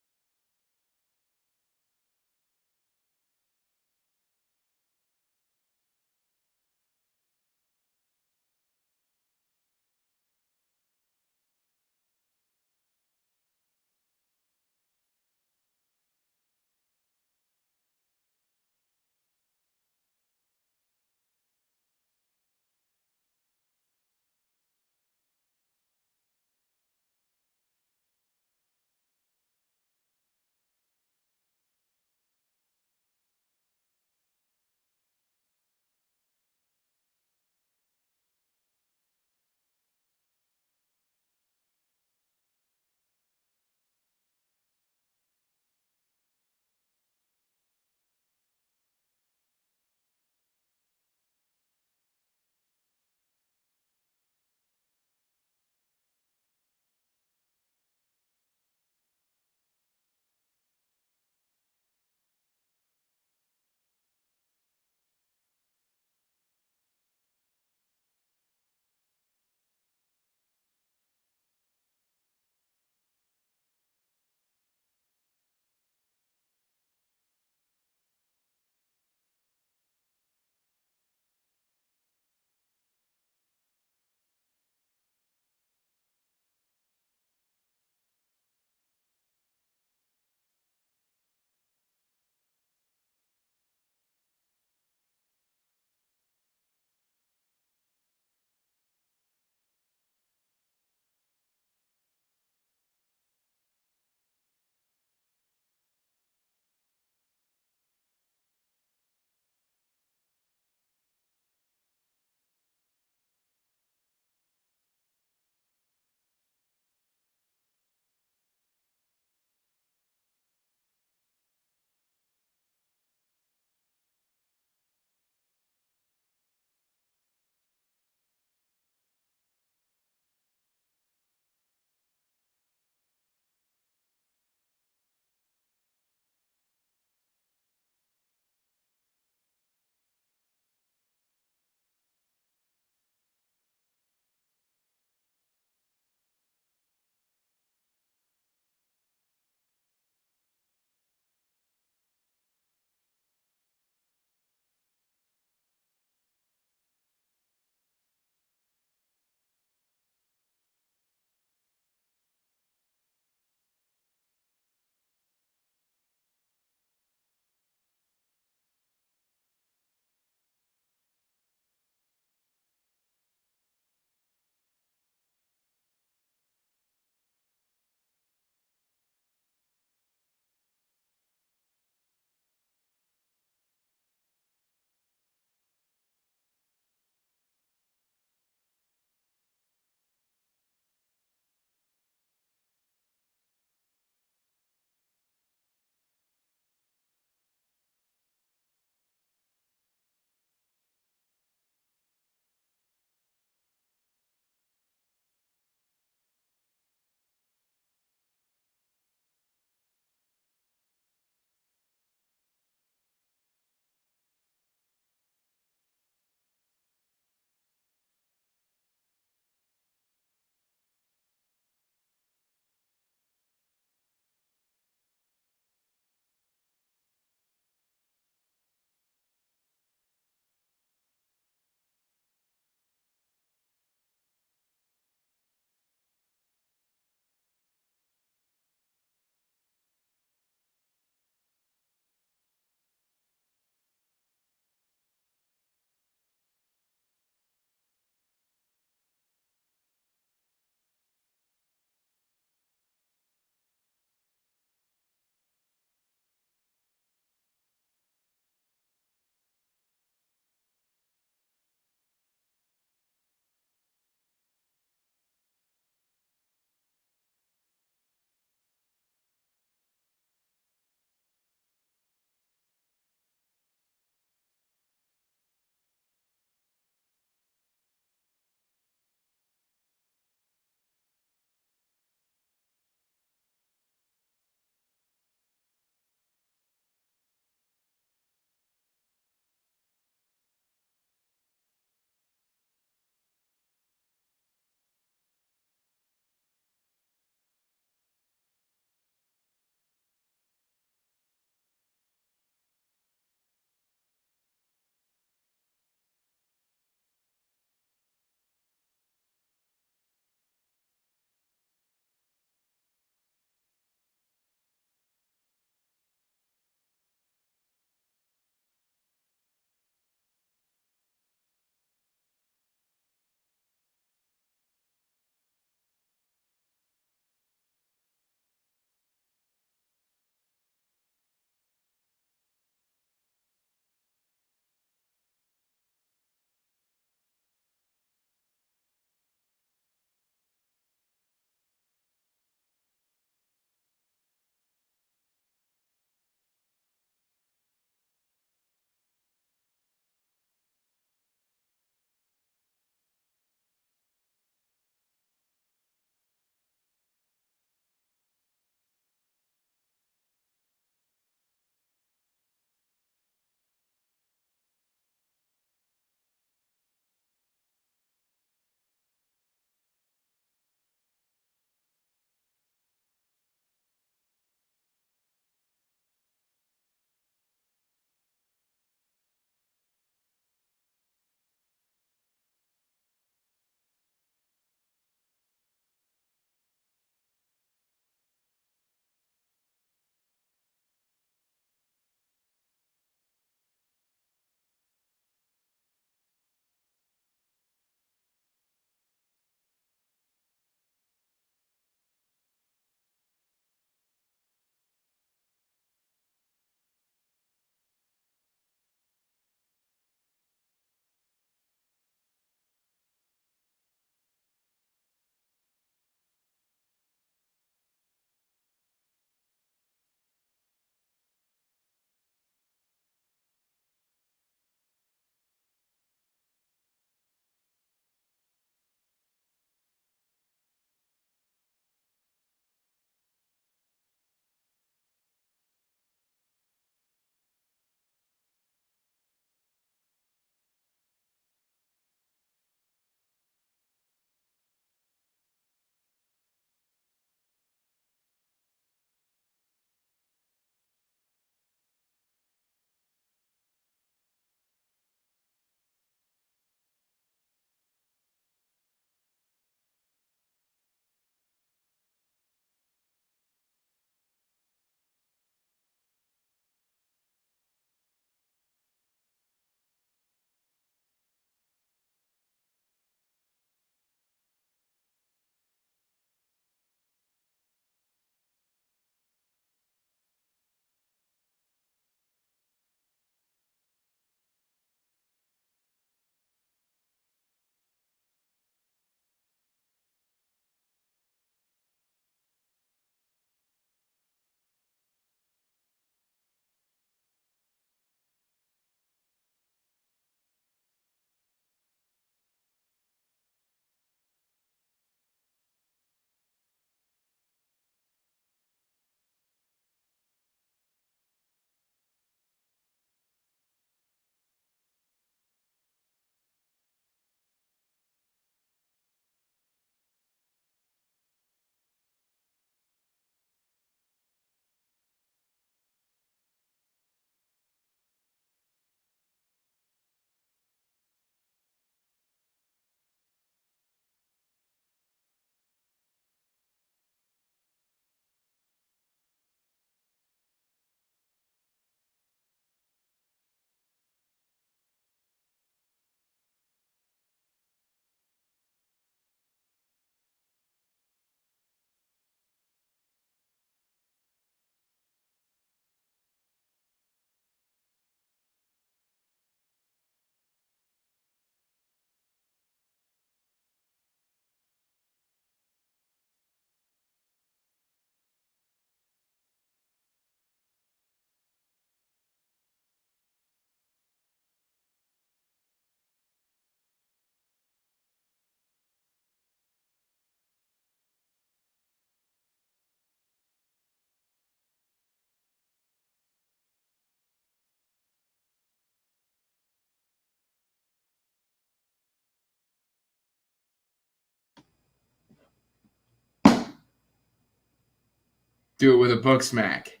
Do it with a book smack.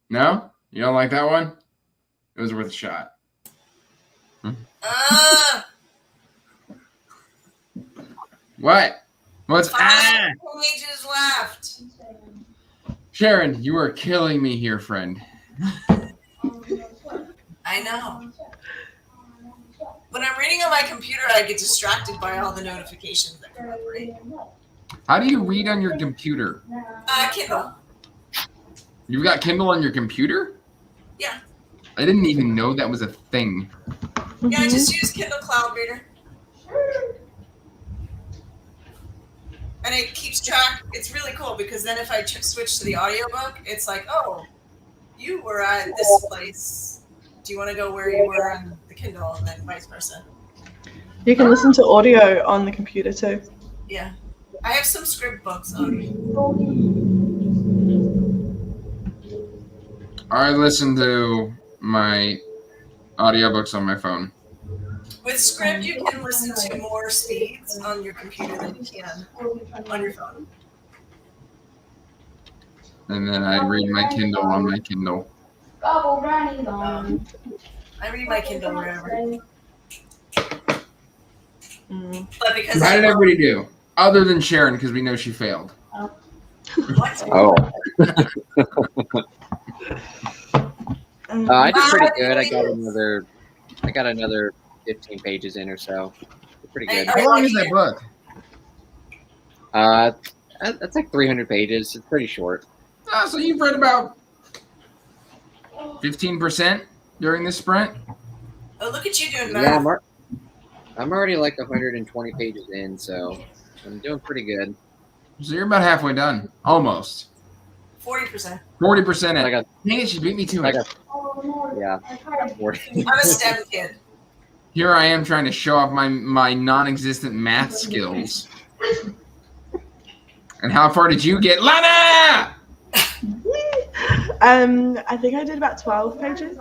No? You don't like that one? It was worth a shot. What? What's 5 pages left. Sharon, you are killing me here, friend. I know. When I'm reading on my computer, I get distracted by all the notifications that come up, right? How do you read on your computer? Kindle. You've got Kindle on your computer? Yeah. I didn't even know that was a thing. Yeah, I just use Kindle Cloud Reader. And it keeps track. It's really cool because then if I switch to the audiobook, it's like, oh, you were at this place. Do you want to go where you were on the Kindle, and then vice versa? You can listen to audio on the computer too. Yeah. I have some script books on. I listen to my audiobooks on my phone. With script, you can listen to more speeds on your computer than you can on your phone. And then I read my Kindle on my Kindle. I read my Kindle wherever. But because How did everybody do? Other than Sharon, because we know she failed. What? Oh. I did pretty good. I got another 15 pages in or so. Pretty good. How long is that book? That's like 300 pages. It's pretty short. Oh, so you've read about 15% during this sprint? Oh, look at you doing Yeah, math. I'm already like 120 pages in, so I'm doing pretty good. So you're about halfway done. Almost. 40%. 40% in. I got, Dang it, she beat me to I it. got, yeah, 40. I'm a STEM kid. Here I am trying to show off my non-existent math skills. And how far did you get? Lana! I think I did about 12 pages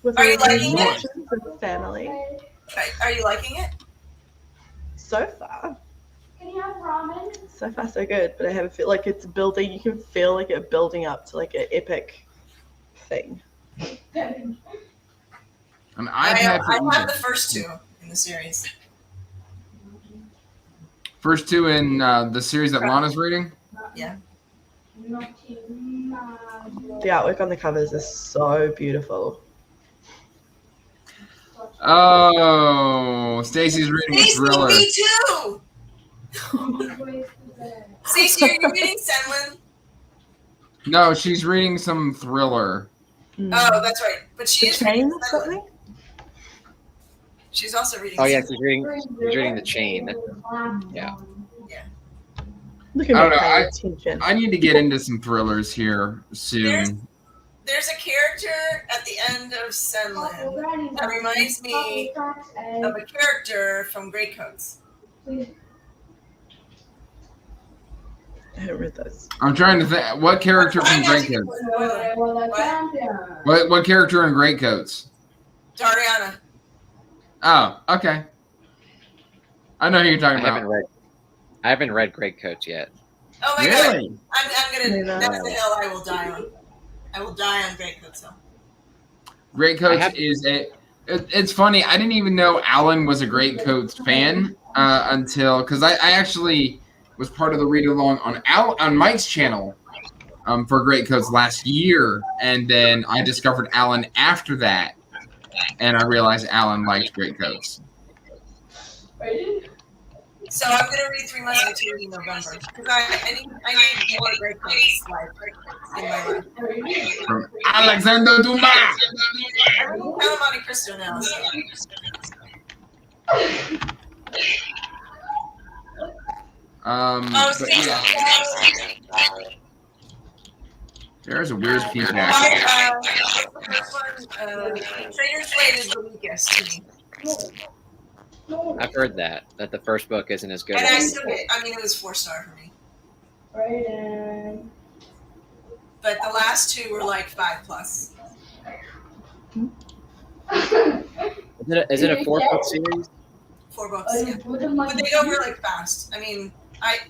with Are you liking it? with family. Are you liking it? So far. Can you have ramen? So far so good, but I have a feel like it's building. You can feel like it building up to like an epic thing. An I iPad for have the Egypt. first 2 in the series. First 2 in the series that Lana's reading? Yeah. The artwork on the covers is so beautiful. Oh, Stacy's reading a Stacey, thriller. me too! Stacey, are you reading Senlin? No, she's reading some thriller. Oh, that's right. But she The is reading Chain, Senlin. something? She's also reading Oh yeah, Senlin. she's reading The Chain. Yeah. Look at I don't me know, paying attention. I need to get into some thrillers here soon. There's a character at the end of Senlin that reminds me of a character from Greycoats. I haven't read those. I'm trying to think. What character from Greatcoats? What character in Greatcoats? Dariana. Oh, okay. I know who you're talking about. I haven't read Greycoats yet. Oh my god. Really? I'm gonna. No. That's the hill I will die on. I will die on Greycoats Hill. Greatcoats is a. It's funny. I didn't even know Alan was a Greatcoats fan until because I actually was part of the read along on Mike's channel for Greatcoats last year, and then I discovered Alan after that, and I realized Alan liked Greatcoats. So I'm gonna read 3 Musketeers in November because I need more Greycoats in my life. From Alexander Dumas. I'm reading Count of Monte Cristo now. So. But Stacey. yeah, there's a weird feedback. What's the first one? Trader's Blade is the weakest to me. I've heard that the first book isn't as good. And I as still get, I mean, it was 4-star for me. Right. But the last 2 were like 5+. Is it a 4-book series? 4 books, yeah. But they go really fast. I mean,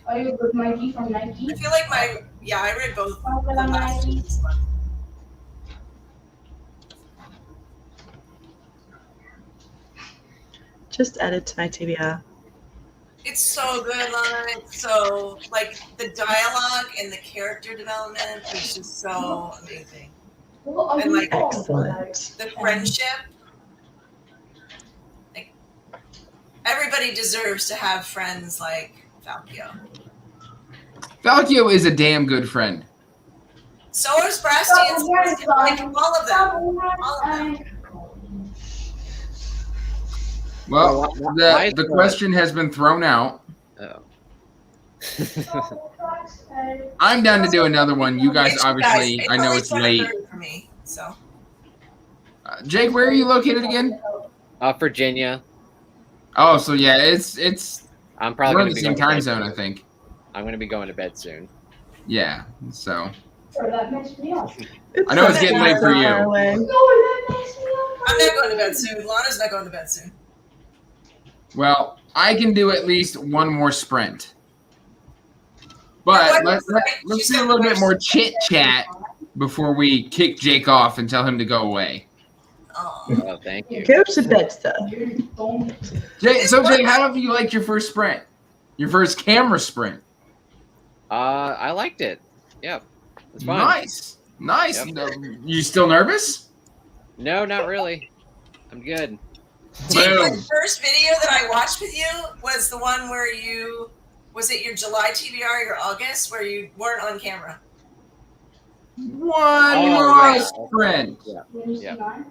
Are you with Mikey from Nike? I feel like I read both From the last two this month. Just added to my TBR. It's so good, Lana. It's so, like, the dialogue and the character development is just so amazing. And, like, Excellent. the friendship. Like, everybody deserves to have friends like Falkio. Falkio is a damn good friend. So is Brasty and Sebastian. Like, all of them. All of them. Well, Why is the question has been thrown out. Oh. I'm down to do another one. You guys, It's obviously, guys, I know only it's late. 7:30 for me, so. Jake, where are you located again? Virginia. Oh, so yeah, it's I'm we're probably in going the to be same going to time bed zone, I soon. think. I'm going to be going to bed soon. Yeah, so That messed me up. I know it's getting late for you. No, that messed me up. I'm not going to bed soon. Lana's not going to bed soon. Well, I can do at least one more sprint. But let's do a little bit more chit chat before we kick Jake off and tell him to go away. Oh. Oh, thank you. Go to bed, sir. Jake, Jake, how have you liked your first sprint? Your first camera sprint? I liked it. Yep. It's fun. Nice. Yep. You still nervous? No, not really. I'm good. Jake, Boom. the first video that I watched with you was the one where was it your July TBR or your August, where you weren't on camera? One Oh, more sprint. Yeah.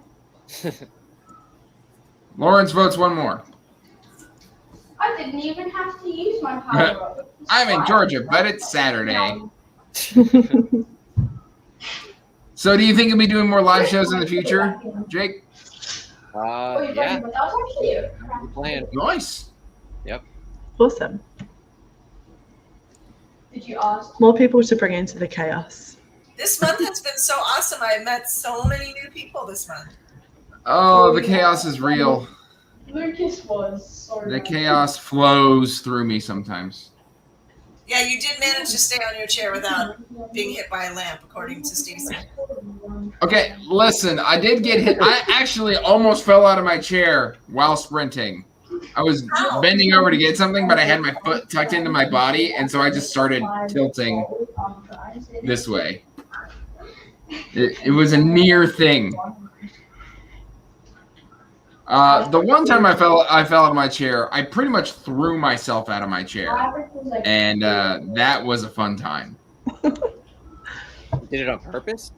Lawrence votes one more. I didn't even have to use my power up. I'm in Georgia, but it's Saturday. So do you think you'll be doing more live shows in the future, Jake? Yeah. That was actually a Good plan. Nice. Awesome. Did you ask? More people to bring into the chaos. This month has been so awesome. I've met so many new people this month. Oh, the chaos is real. Lucas was sorry. The chaos flows through me sometimes. Yeah, you did manage to stay on your chair without being hit by a lamp, according to Stacey. Okay, listen, I did get hit. I actually almost fell out of my chair while sprinting. I was bending over to get something, but I had my foot tucked into my body, and so I just started tilting this way. It was a near thing. The one time I fell out of my chair, I pretty much threw myself out of my chair, and that was a fun time. Did it on purpose?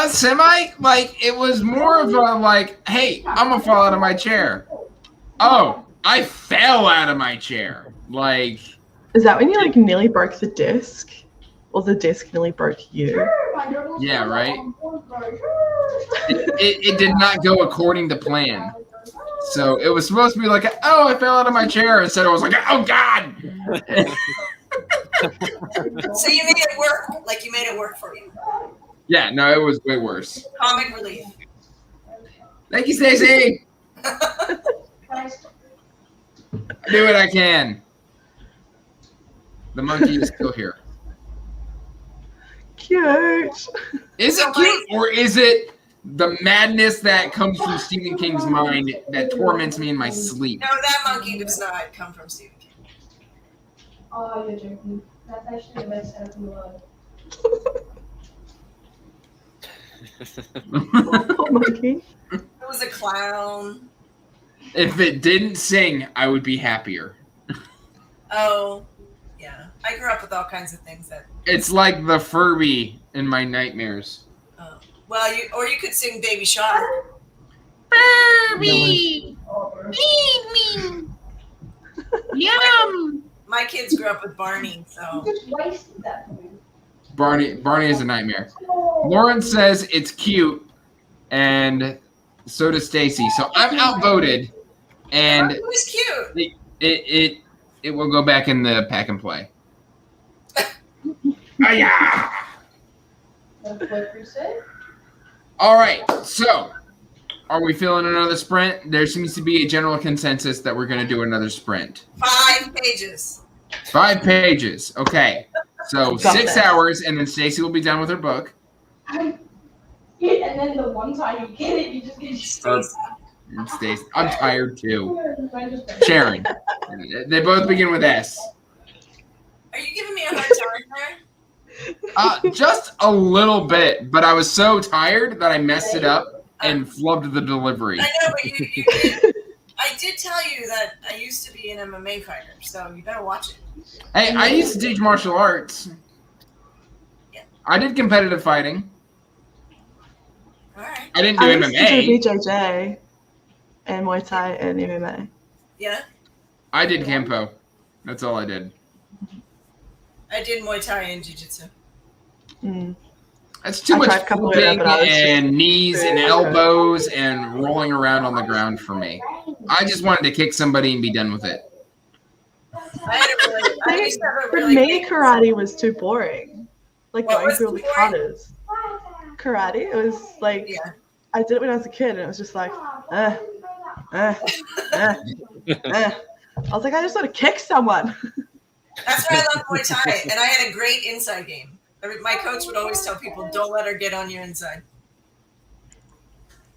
Semi, like, it was more of a, like, hey, I'm gonna fall out of my chair. Oh, I fell out of my chair. Like, Is that when you like nearly broke the disc? Or the disc nearly broke you? yeah, right? It did not go according to plan. So it was supposed to be like, oh, I fell out of my chair. Instead, I was like, oh, God. So you made it work, like you made it work for you. Yeah, no, it was way worse. Comic relief. Thank you, Stacey. I do what I can. The monkey is still here. Cute. Is it cute, or is it the madness that comes from Stephen King's mind that torments me in my sleep? No, that monkey does not come from Stephen King. Oh, you're joking. That's actually the best ever in the world. Oh, monkey. It was a clown. If it didn't sing, I would be happier. Oh, yeah. I grew up with all kinds of things that. It's like the Furby in my nightmares. Oh. Well, you could sing Baby Shark. Furby! Yum! My kids grew up with Barney, so. You just wasted that for me. Barney is a nightmare. Lauren says it's cute, and so does Stacy. So I'm outvoted, and Barney was cute. it will go back in the pack and play. That's what you said? All right, so Are we feeling another sprint? There seems to be a general consensus that we're going to do another sprint. 5 pages. 5 pages. Okay. So Got 6 that. hours, and then Stacy will be done with her book. And then the one time you get it, you just get Or- and Stacy, I'm tired too. Sharon. They both begin with S. Are you giving me a hard time there? Just a little bit, but I was so tired that I messed it up and flubbed the delivery. I know, but you did. I did tell you that I used to be an MMA fighter, so you better watch it. Hey, I used to teach martial arts. Yeah. I did competitive fighting. All right. I didn't do I used to MMA. do BJJ and Muay Thai and MMA. Yeah, I did Kempo. That's all I did. I did Muay Thai and Jiu Jitsu. Mm. That's too I much tried a couple of them, flipping but I was just and knees and very elbows and rolling around on the ground for me. I just wanted to kick somebody and be done with it. I used to have a For really me, big- karate was too boring. Like What going was through all the too boring? katas. Karate, it was like Yeah. I did it when I was a kid, and it was just like, uh. I was like, I just want to kick someone. That's why I love Muay Thai, and I had a great inside game. My coach would always tell people, "Don't let her get on your inside."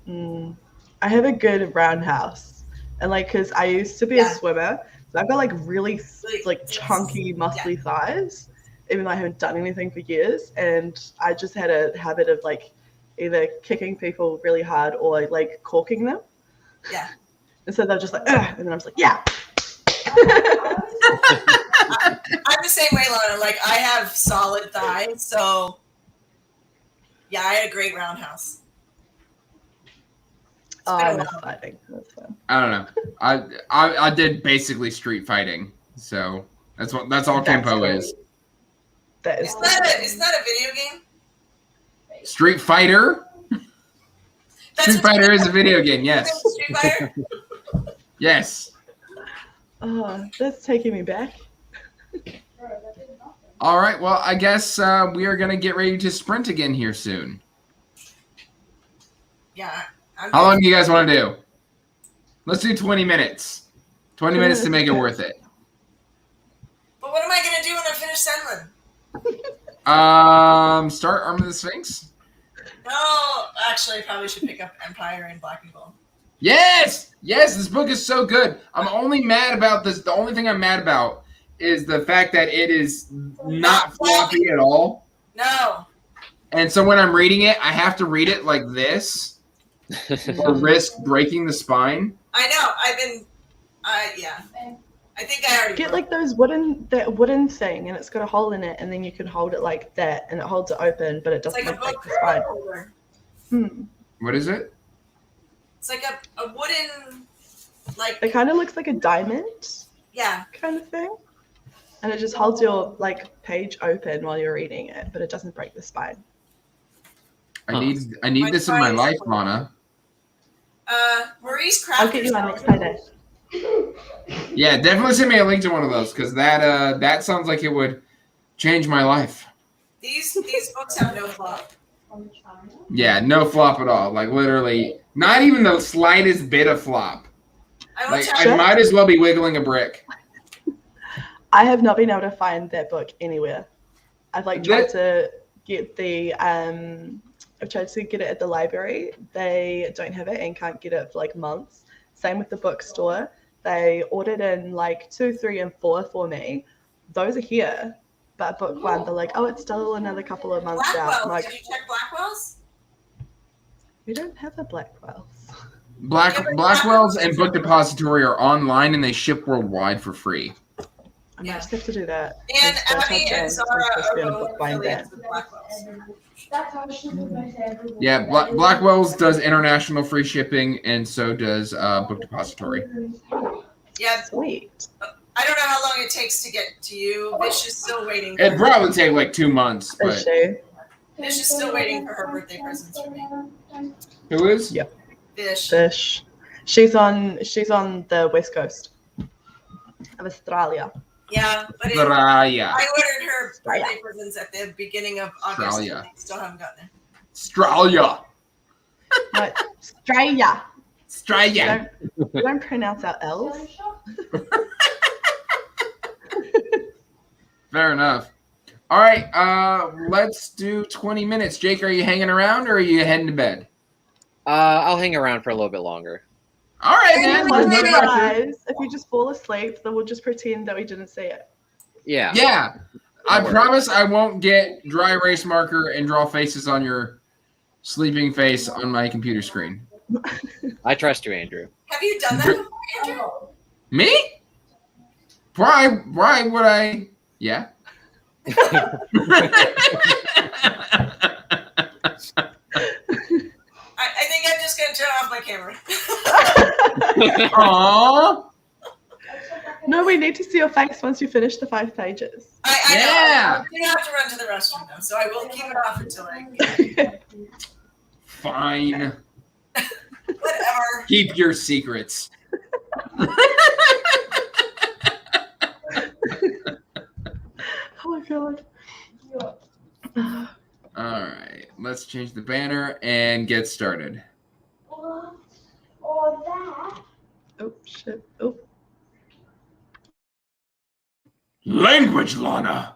I have a good roundhouse, and like, cause I used to be Yeah. a swimmer, so I've got like really like Yes. chunky, muscly thighs, even though I haven't done anything for years, and I just had a habit of like either kicking people really hard or like corking them. Yeah. And so they're just like, ugh, and then I was like, yeah. I'm the same way, Lana. Like I have solid thighs, so yeah, I had a great roundhouse. Oh, been a I miss while. fighting. That's fun. I don't know. I did basically street fighting, so that's all That's Kempo great. is. That is It's not a video game. Street Fighter. Street Fighter is a video game. Yes. Street Fighter. Yes. oh, that's taking me back. All right. Well, I guess we are gonna get ready to sprint again here soon. Yeah. How long do you guys want to do? Let's do 20 minutes. 20 minutes to make it worth it. But what am I gonna do when I finish Senlin? Start Arm of the Sphinx. No, actually, I probably should pick up Empire and Black and Gold. Yes, yes. This book is so good. I'm only mad about this. The only thing I'm mad about is the fact that it is not floppy at all. No. And so when I'm reading it, I have to read it like this or risk breaking the spine. I know. Yeah. I think I already Get broke like that wooden thing, and it's got a hole in it, and then you can hold it like that, and it holds it open, but it It's doesn't like a like book the spine. holder. What is it? It's like a wooden, like, It kind of looks like a diamond yeah. kind of thing, and it just holds your like page open while you're reading it, but it doesn't break the spine. I need this in my life, Mana. Maurice Craft. I'll get you one next Friday. Yeah, definitely send me a link to one of those because that sounds like it would change my life. These books have no flop. Yeah, no flop at all. Like literally, not even the slightest bit of flop. I will Like tell I might as well be wiggling a brick. I have not been able to find that book anywhere. I've like tried That- to get I've tried to get it at the library. They don't have it and can't get it for like months. Same with the bookstore. They ordered in like 2, 3, and 4 for me. Those are here. But book 1, they're like, oh, it's still another couple of months out. I'm Blackwell. like, Did you check Blackwell's? we don't have a Blackwell's. Blackwell's and Book Depository are online and they ship worldwide for free. I might Yeah. just have to do that. And Don't Abby have and them. Zara I'm supposed to be are on both book buying affiliates that. with Blackwell's. That's how she Yeah, Blackwell's does international free shipping, and so does Book Depository. Yeah, Sweet. I don't know how long it takes to get to you. Vish is still waiting. It'd probably take like 2 months, Is but she? Vish is still waiting for her birthday presents from me. who is? Yep. Vish. Fish. She's on the west coast of Australia. Yeah, but Australia. I ordered her Australia. birthday presents at the beginning of August. Australia. And they still haven't gotten there. Australia. No, Australia. Australia. We don't pronounce our L's. Fair enough. All right, let's do 20 minutes. Jake, are you hanging around or are you heading to bed? I'll hang around for a little bit longer. All right, Hey, man. close No your pressure. Guys, if you just fall asleep, then we'll just pretend that we didn't see it. Yeah. Yeah, I Don't worry. promise I won't get dry erase marker and draw faces on your sleeping face on my computer screen. I trust you, Andrew. Have you done that before, Andrew? Me? Why would I? Yeah. I think I'm just gonna turn off my camera. Aww. No, we need to see your face once you finish the 5 pages. I Yeah. know. You have to run to the restroom though, so I will keep it off until I. Fine. Whatever. Keep your secrets. Oh my god. All right, let's change the banner and get started. Or that. Oh shit. Oh. Language, Lana.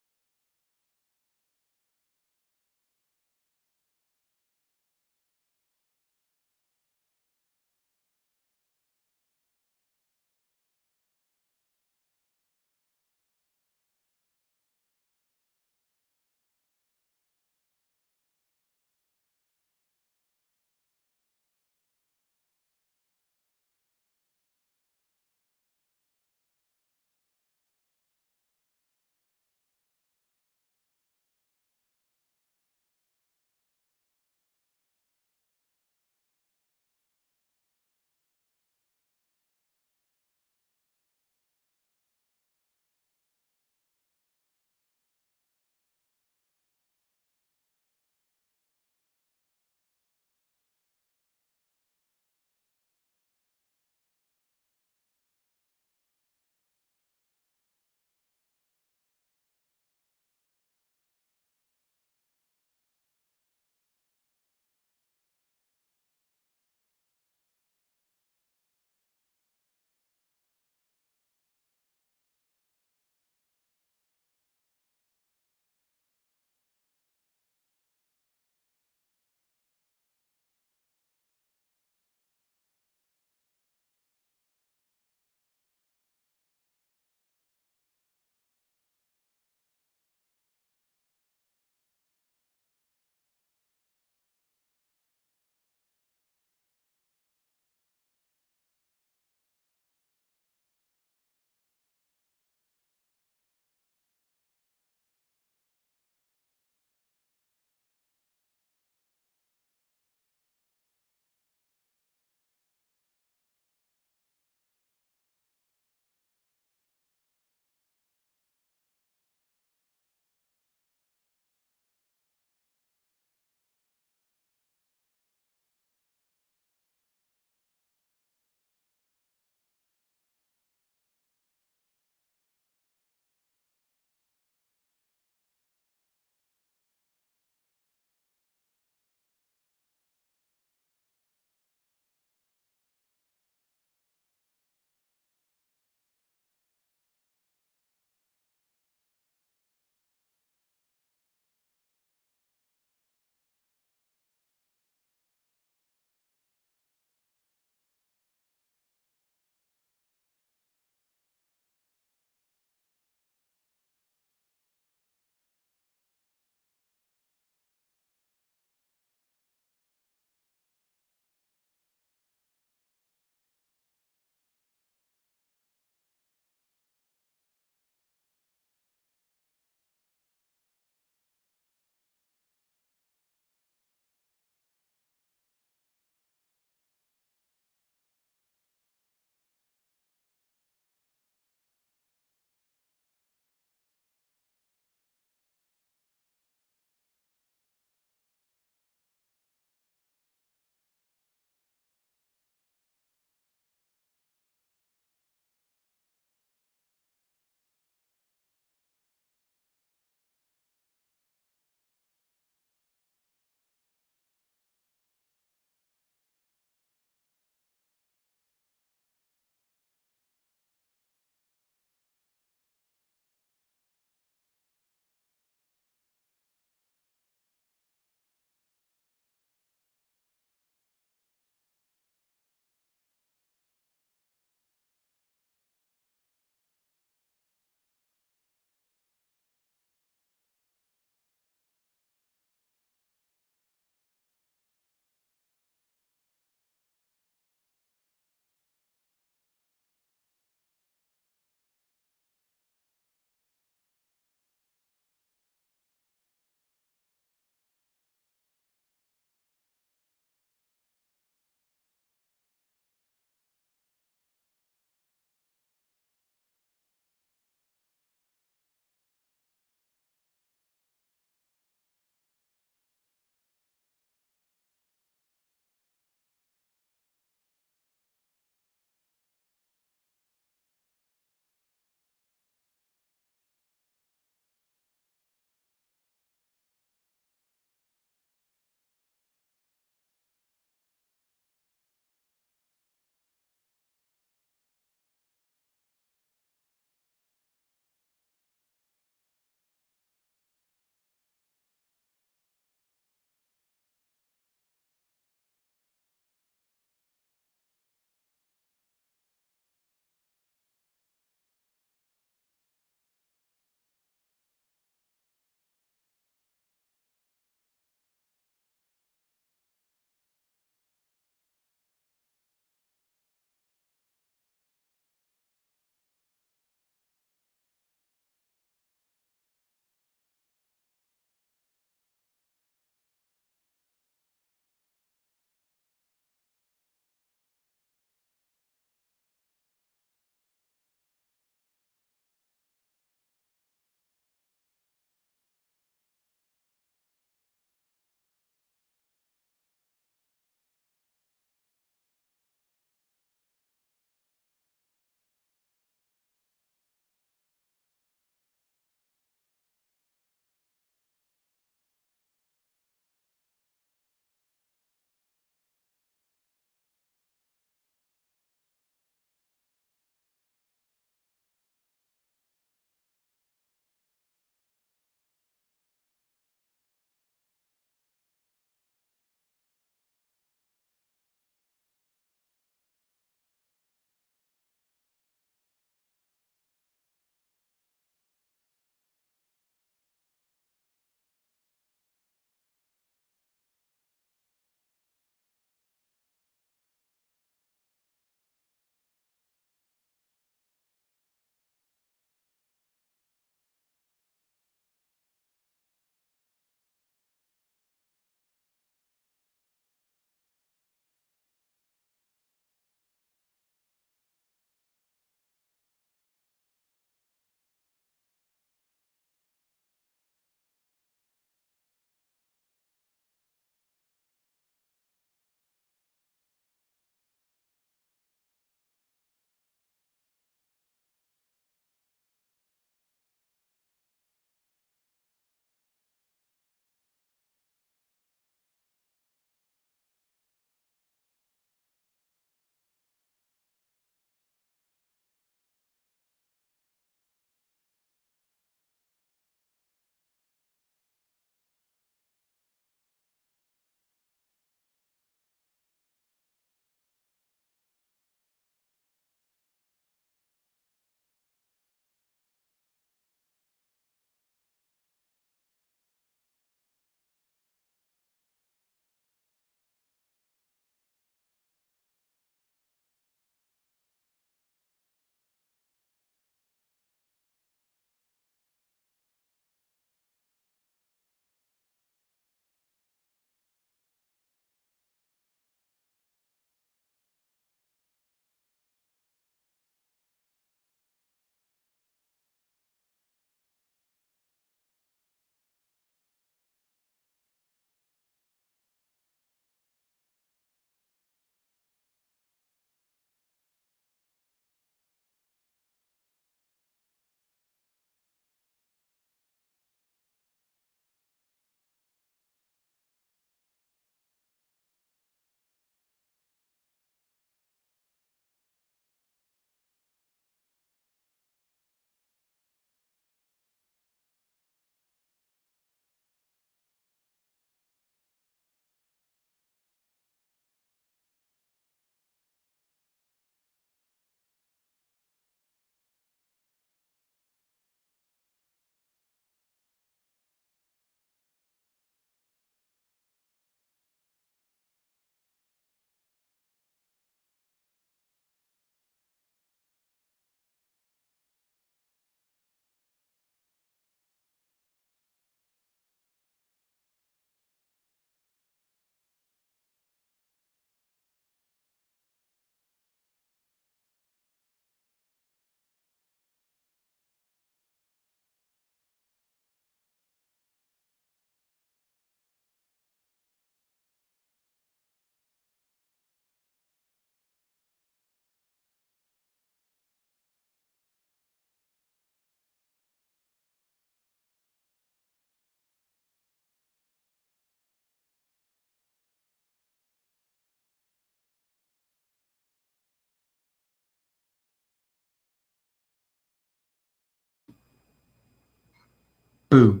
Boo.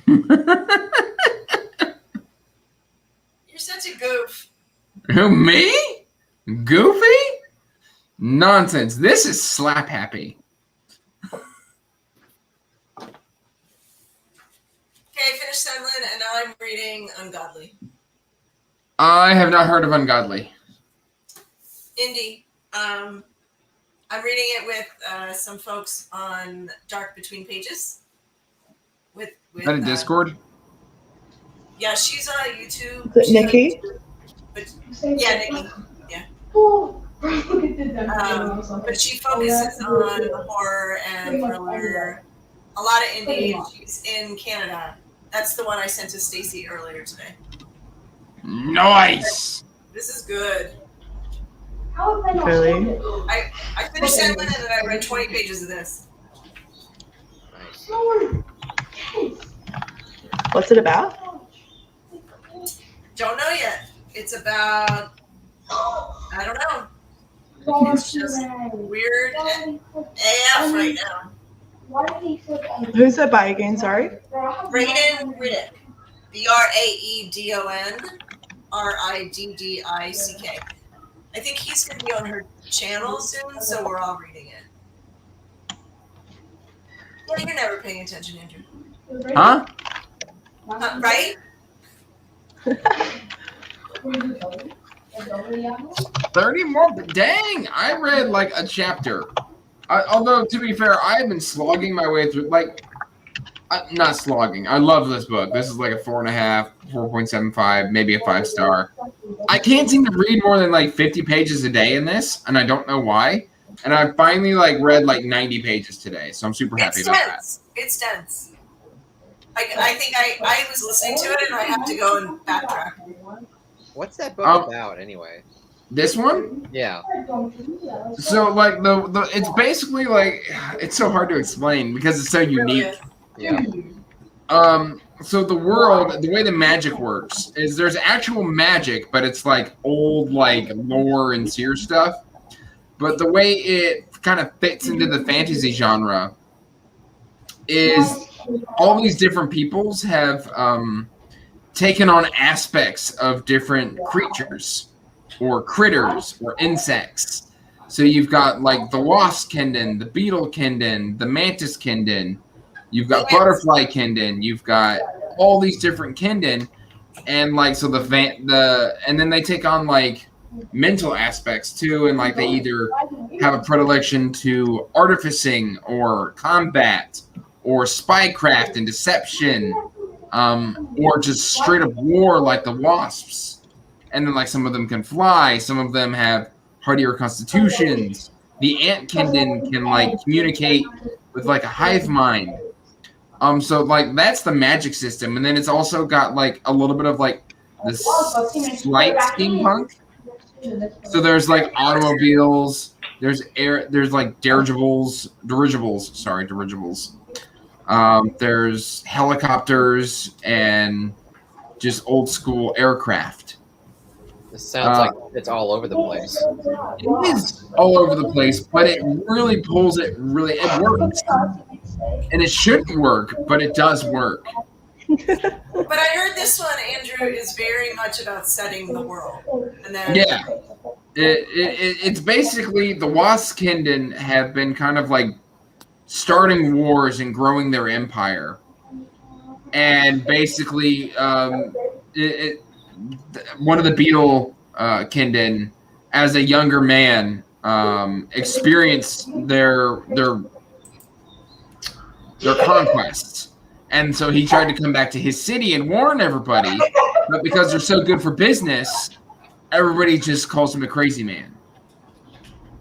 You're such a goof. Who, me? Goofy? Nonsense. This is slap happy. Okay, I finished Senlin, and now I'm reading Ungodly. I have not heard of Ungodly. Indie. I'm reading it with some folks on Dark Between Pages. With Is that a Discord? Yeah, she's on YouTube. Is it Nikki? Yeah, Nikki. Oh, look at this. But she focuses on horror and thriller, a lot of indie, and she's in Canada. That's the one I sent to Stacy earlier today. Nice. This is good. How have I not Really? found it? I finished Senlin and then I read 20 pages of this. Nice. Lord. Yes. What's it about? Don't know yet. It's about, I don't know, Why It's just weird AF right now. Why did he say that? Who's it by again? Sorry. Braden Riddick. BRAEDON RIDDICK. I think he's going to be on her channel soon, so we're all reading it. Yeah, you're never paying attention, Andrew. Huh? Right? 30 more? Dang, I read like a chapter. Although, to be fair, I've been slogging my way through, like, not slogging. I love this book. This is like a 4.5, 4.75, maybe a 5-star. I can't seem to read more than like 50 pages a day in this, and I don't know why. And I finally like read like 90 pages today, so I'm super happy It's about that. dense. It's dense. I think I was listening to it and I have to go and backtrack. What's that book about anyway? This one? Yeah. So like the it's basically like, it's so hard to explain because it's so unique. Yeah. So the world, the way the magic works is there's actual magic, but it's like old like lore and seer stuff. But the way it kind of fits into the fantasy genre is all these different peoples have taken on aspects of different creatures or critters or insects. So you've got like the wasp kindin, the beetle kindin, the mantis kindin, you've got butterfly kindin, you've got all these different kindin, and like so and then they take on like mental aspects too, and like they either have a predilection to artificing or combat or spycraft and deception, or just straight up war like the wasps. And then like some of them can fly, some of them have hardier constitutions. The ant kindin can like communicate with like a hive mind. So like that's the magic system, and then it's also got like a little bit of like this slight steampunk. So there's like automobiles, there's like dirigibles. There's helicopters and just old school aircraft. This sounds like it's all over the place. It is all over the place, but it really pulls it. It works, and it shouldn't work, but it does work. But I heard this one, Andrew, is very much about setting the world. And then Yeah, it's basically the Waskindin have been kind of like starting wars and growing their empire, and basically, one of the beetle kindin, as a younger man, experienced their conquests. And so he tried to come back to his city and warn everybody, but because they're so good for business, everybody just calls him a crazy man.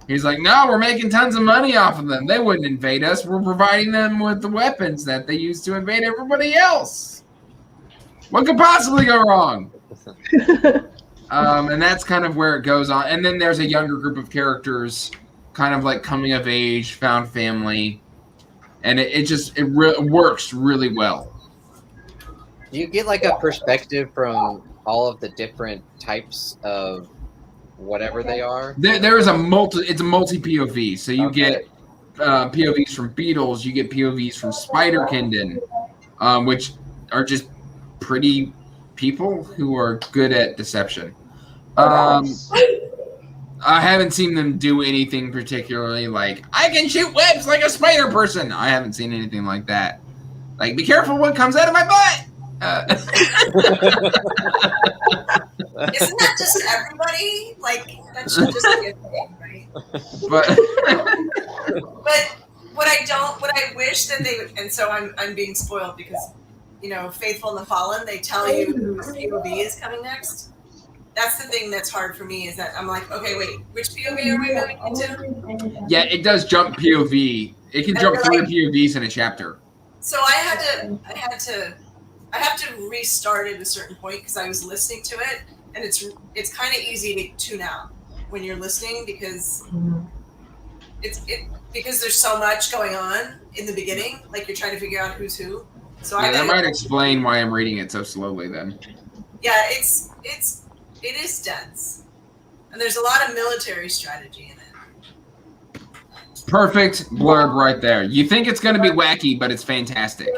He's like, no, we're making tons of money off of them. They wouldn't invade us. We're providing them with the weapons that they use to invade everybody else. What could possibly go wrong? And that's kind of where it goes on. And then there's a younger group of characters, kind of like coming of age, found family. And it works really well. Do you get like a perspective from all of the different types of whatever they are? There is it's a multi POV. So you Okay. get POVs from beetles, you get POVs from Spiderkindin, which are just pretty people who are good at deception. I haven't seen them do anything particularly like, I can shoot webs like a spider person. I haven't seen anything like that. Like, be careful what comes out of my butt. Isn't that just everybody? Like, that should just be a thing, right? But But what I wish that they would, and so I'm being spoiled because, you know, Faithful and the Fallen, they tell you whose POV is coming next. That's the thing that's hard for me, is that I'm like, okay, wait, which POV are we moving into? yeah, it does jump POV. It can jump 3 POVs in a chapter. So I have to restart at a certain point because I was listening to it, and it's kind of easy to tune out when you're listening because because there's so much going on in the beginning, like you're trying to figure out who's who. So Yeah, that might explain why I'm reading it so slowly then. yeah, it is dense, and there's a lot of military strategy in it. Perfect blurb right there. You think it's going to be wacky, but it's fantastic.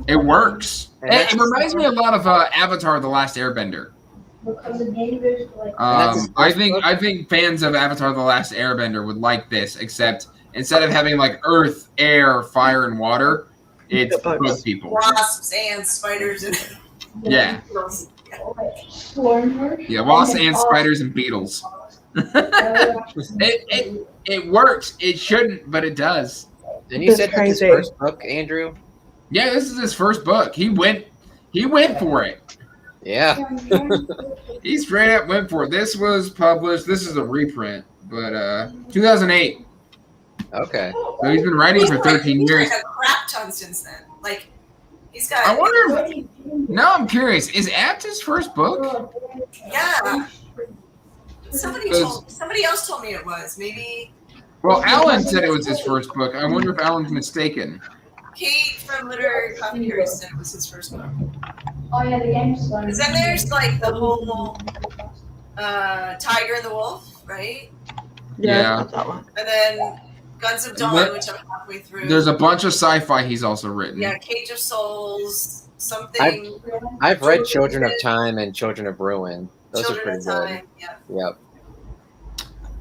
It works. It reminds me a lot of Avatar: The Last Airbender. I think fans of Avatar: The Last Airbender would like this, except instead of having like earth, air, fire, and water, it's both people. Wasps, ants, spiders, and Yeah. Yeah, wasps, ants, spiders, and beetles. It works. It shouldn't, but it does. And you said that's his crazy. first book, Andrew? Yeah, this is his first book. He went for it. Yeah. He straight up went for it. This was published. This is a reprint, but 2008. Okay. So he's been writing for 13 He's years. written a crap ton since then. Like he's got. I wonder if. Now I'm curious. Is Apt his first book? Yeah. Somebody else told me it was. Maybe Well, Alan said it was his first book. I wonder if Alan's mistaken. Kate from Literary Coffee Curious said it was his first book. Oh yeah, the game's fun. Because then there's like the whole Tiger and the Wolf, right? Yeah. That one. And then Guns of Dawn, But which I'm halfway through. There's a bunch of sci-fi he's also written. Yeah, Cage of Souls, something. I've read Children of Time and Children of Ruin. Those Children are of pretty Time. Yeah. good. Yep.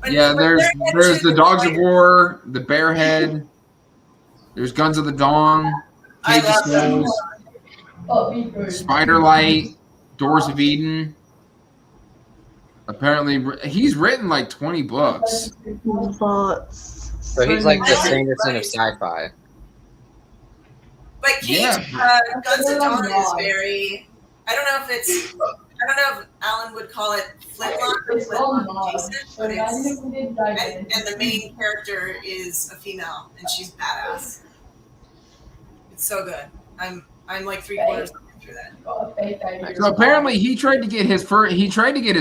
But- Yeah, but there's they're the Dogs of War, the Bearhead. There's Guns of the Dawn, I Cage of love them. Souls, Oh, be good. Spiderlight, Doors of Eden. Apparently, he's written like 20 books. Lots. So he's like the many. Sanderson of sci-fi. But Cage, Yeah. Guns of Dawn is very. I don't know if Alan would call it flintlock or It's all flintlock mods. adjacent, So but imagine it's if we did dive in. and the main character is a female and she's badass. It's so good. I'm like 3/4 through that. Got a fake ID. So apparently, he tried to get his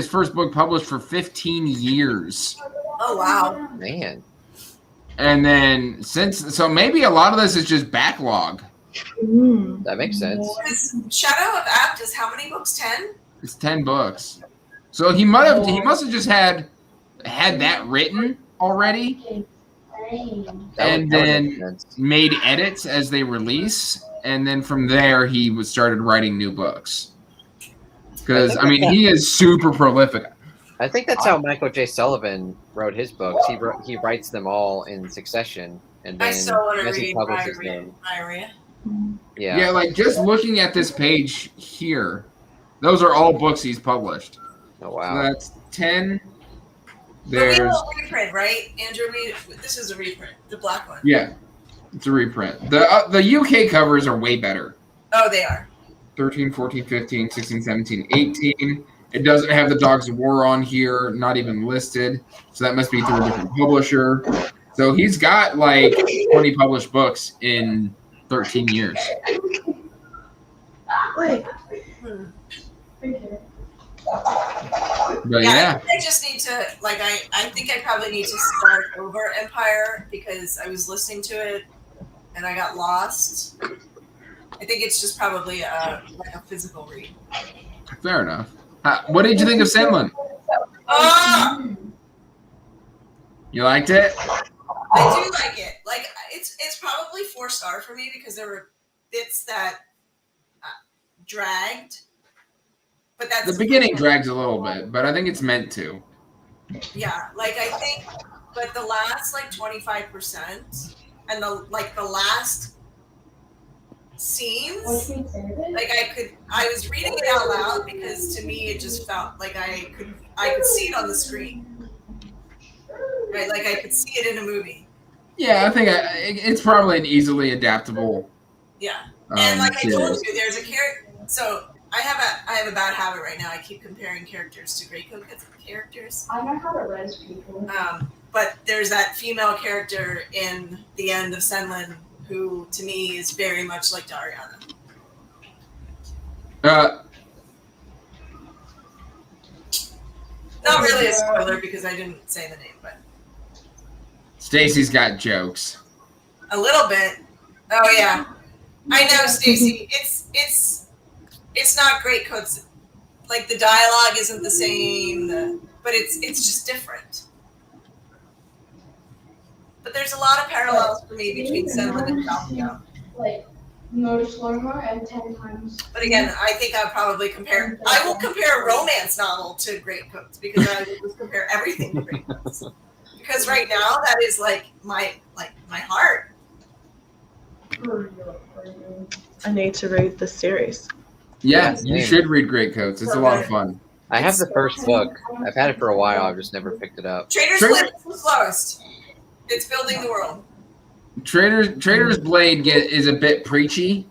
first book published for 15 years, Oh wow. Man. and then so maybe a lot of this is just backlog. Mm. That makes sense. Because Shadow of Apt is how many books? 10? It's 10 books. So he must have just had that written already, and That would then make sense. made edits as they release, and then from there he started writing new books. Because I mean, he is super prolific. I think that's how Michael J. Sullivan wrote his books. He writes them all in succession, and I then so want to as he read publishes Diarrhea. them, Diarrhea. Yeah, like just looking at this page here, those are all books he's published. Oh So wow. that's 10. But we have There's a reprint, right, Andrew? This is a reprint, the black one. yeah, it's a reprint. The UK covers are way better. Oh, they are. 13, 14, 15, 16, 17, 18. It doesn't have the Dogs of War on here, not even listed. So that must be through a different publisher. So he's got like 20 published books in 13 years. Wait. But Yeah, yeah, I think I just need to I think I probably need to start over Empire because I was listening to it and I got lost. I think it's just probably like a physical read. fair enough. What did you think of Senlin? Oh, You liked it? I do like it. Like it's probably 4-star for me because there were bits that dragged, but that's The beginning drags a little bit, but I think it's meant to. yeah. Like I think, but the last like 25% and the last scenes, like I was reading it out loud because to me it just felt like I could see it on the screen, right? Like I could see it in a movie. Yeah, I think it's probably an easily adaptable. Yeah, and like I told series. you, there's a character. So I have a bad habit right now. I keep comparing characters to Greatcoat characters. I know how to res people. But there's that female character in the end of Senlin who, to me, is very much like Dariana. Not really a spoiler because I didn't say the name, but Stacy's got jokes. a little bit. Oh yeah, I know, Stacy. It's not Greatcoat's. Like the dialogue isn't the same, but it's just different. But there's a lot of parallels for me between Senlin and Falcon. Like, no slow-mo and 10 times. But again, I think I'll probably compare. I will compare a romance novel to Greatcoats because I will just compare everything to Greatcoats. Because right now, that is like my heart. I need to read the series. Yeah, Yeah, you same. should read Greatcoats. It's a lot of fun. I have the first book. I've had it for a while. I've just never picked it up. Trader's Trader- Blade is the slowest. It's building the world. Trader's Blade is a bit preachy,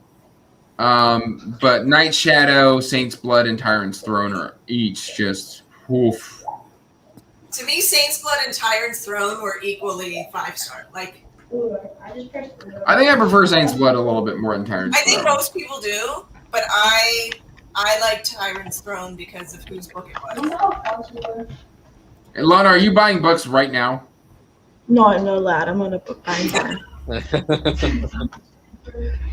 but Night Shadow, Saint's Blood, and Tyrant's Throne are each just woof. To me, Saint's Blood and Tyrant's Throne were equally 5-star. Like, I just pressed I think I prefer Saint's Blood a little bit more than Tyrant's I think Throne. most people do, but I like Tyrant's Throne because of whose book it I was. don't know how fast you were. Hey, Lana, are you buying books right now? No, I'm not allowed. I'm on a book buying ban.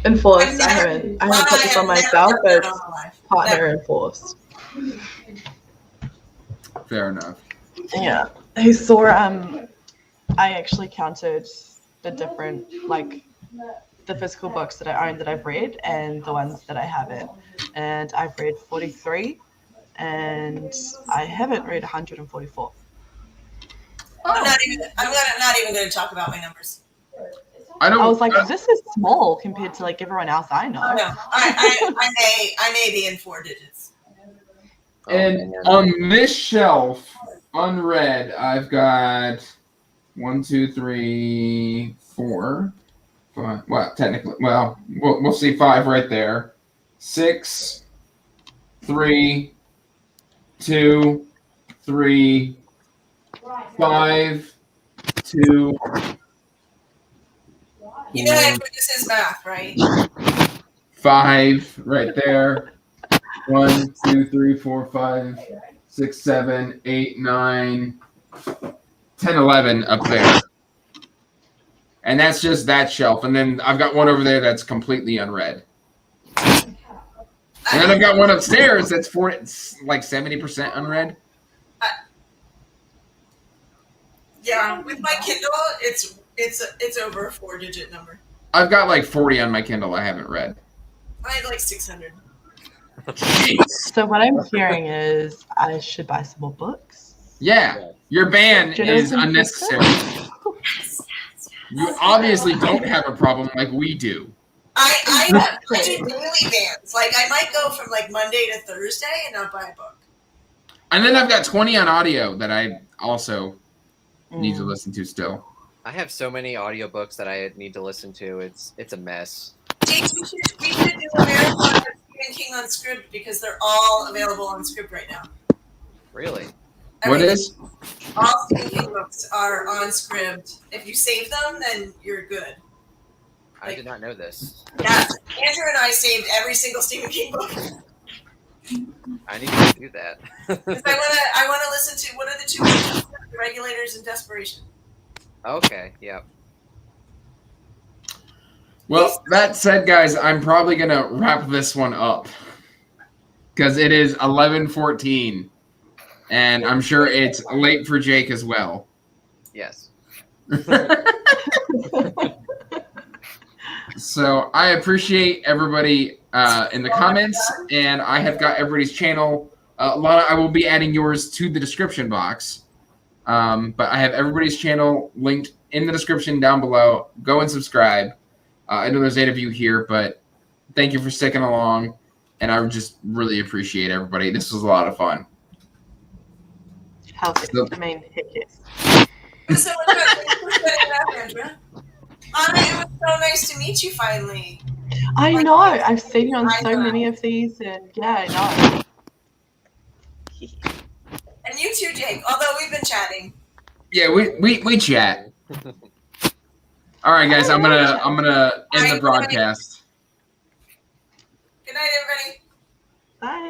Enforced. I haven't put this on myself, but it's partner enforced. Fair enough. Yeah. He saw I actually counted the different the physical books that I own that I've read and the ones that I haven't. And I've read 43 and I haven't read 144. I'm not even going to talk about my numbers. I don't. I was like, this is small compared to like everyone else I know. No, I may be in 4 digits. And on this shelf, unread, I've got 1, 2, 3, 4, 5. Well, technically, we'll see 5 right there. 6, 3, 2, 3, 5, 2. You know, Edward, this is math, right? 5 right there. 1, 2, 3, 4, 5, 6, 7, 8, 9, 10, 11 up there. And that's just that shelf. And then I've got one over there that's completely unread. And then I've got one upstairs that's like 70% unread. Yeah, with my Kindle, it's over a 4-digit number. I've got like 40 on my Kindle I haven't read. I had like 600. So what I'm hearing is I should buy some more books. Yeah, your ban is Journalism unnecessary. You obviously don't have a problem like we do. I do daily bans. Like I might go from like Monday to Thursday and not buy a book. And then I've got 20 on audio that I also need to listen to still. I have so many audiobooks that I need to listen to. It's a mess. Jake, we should do a marathon of Stephen King on Scribd because they're all available on Scribd right now. Really? What is? All Stephen King books are on Scribd. If you save them, then you're good. I did not know this. Yeah, Andrew and I saved every single Stephen King book. I need to do that. 'Cause I wanna listen to what are the 2 books? The Regulators and Desperation. Okay, yeah. Well, that said, guys, I'm probably going to wrap this one up. because it is 11:14, and I'm sure it's late for Jake as well. Yes. So I appreciate everybody in the comments, and I have got everybody's channel. Lana, I will be adding yours to the description box, but I have everybody's channel linked in the description down below. Go and subscribe. I know there's 8 of you here, but thank you for sticking along, and I just really appreciate everybody. This was a lot of fun. Hell yes. So- I mean, heck yes. It was so much fun. Thanks for setting it up, Andrea. Anna, it was so nice to meet you finally. I Like, know. I've seen you on I so know. many of these, and yeah, I know. And you too, Jake, although we've been chatting. Yeah, we chat. All right, guys, I'm gonna end the broadcast. Good night, everybody. Bye.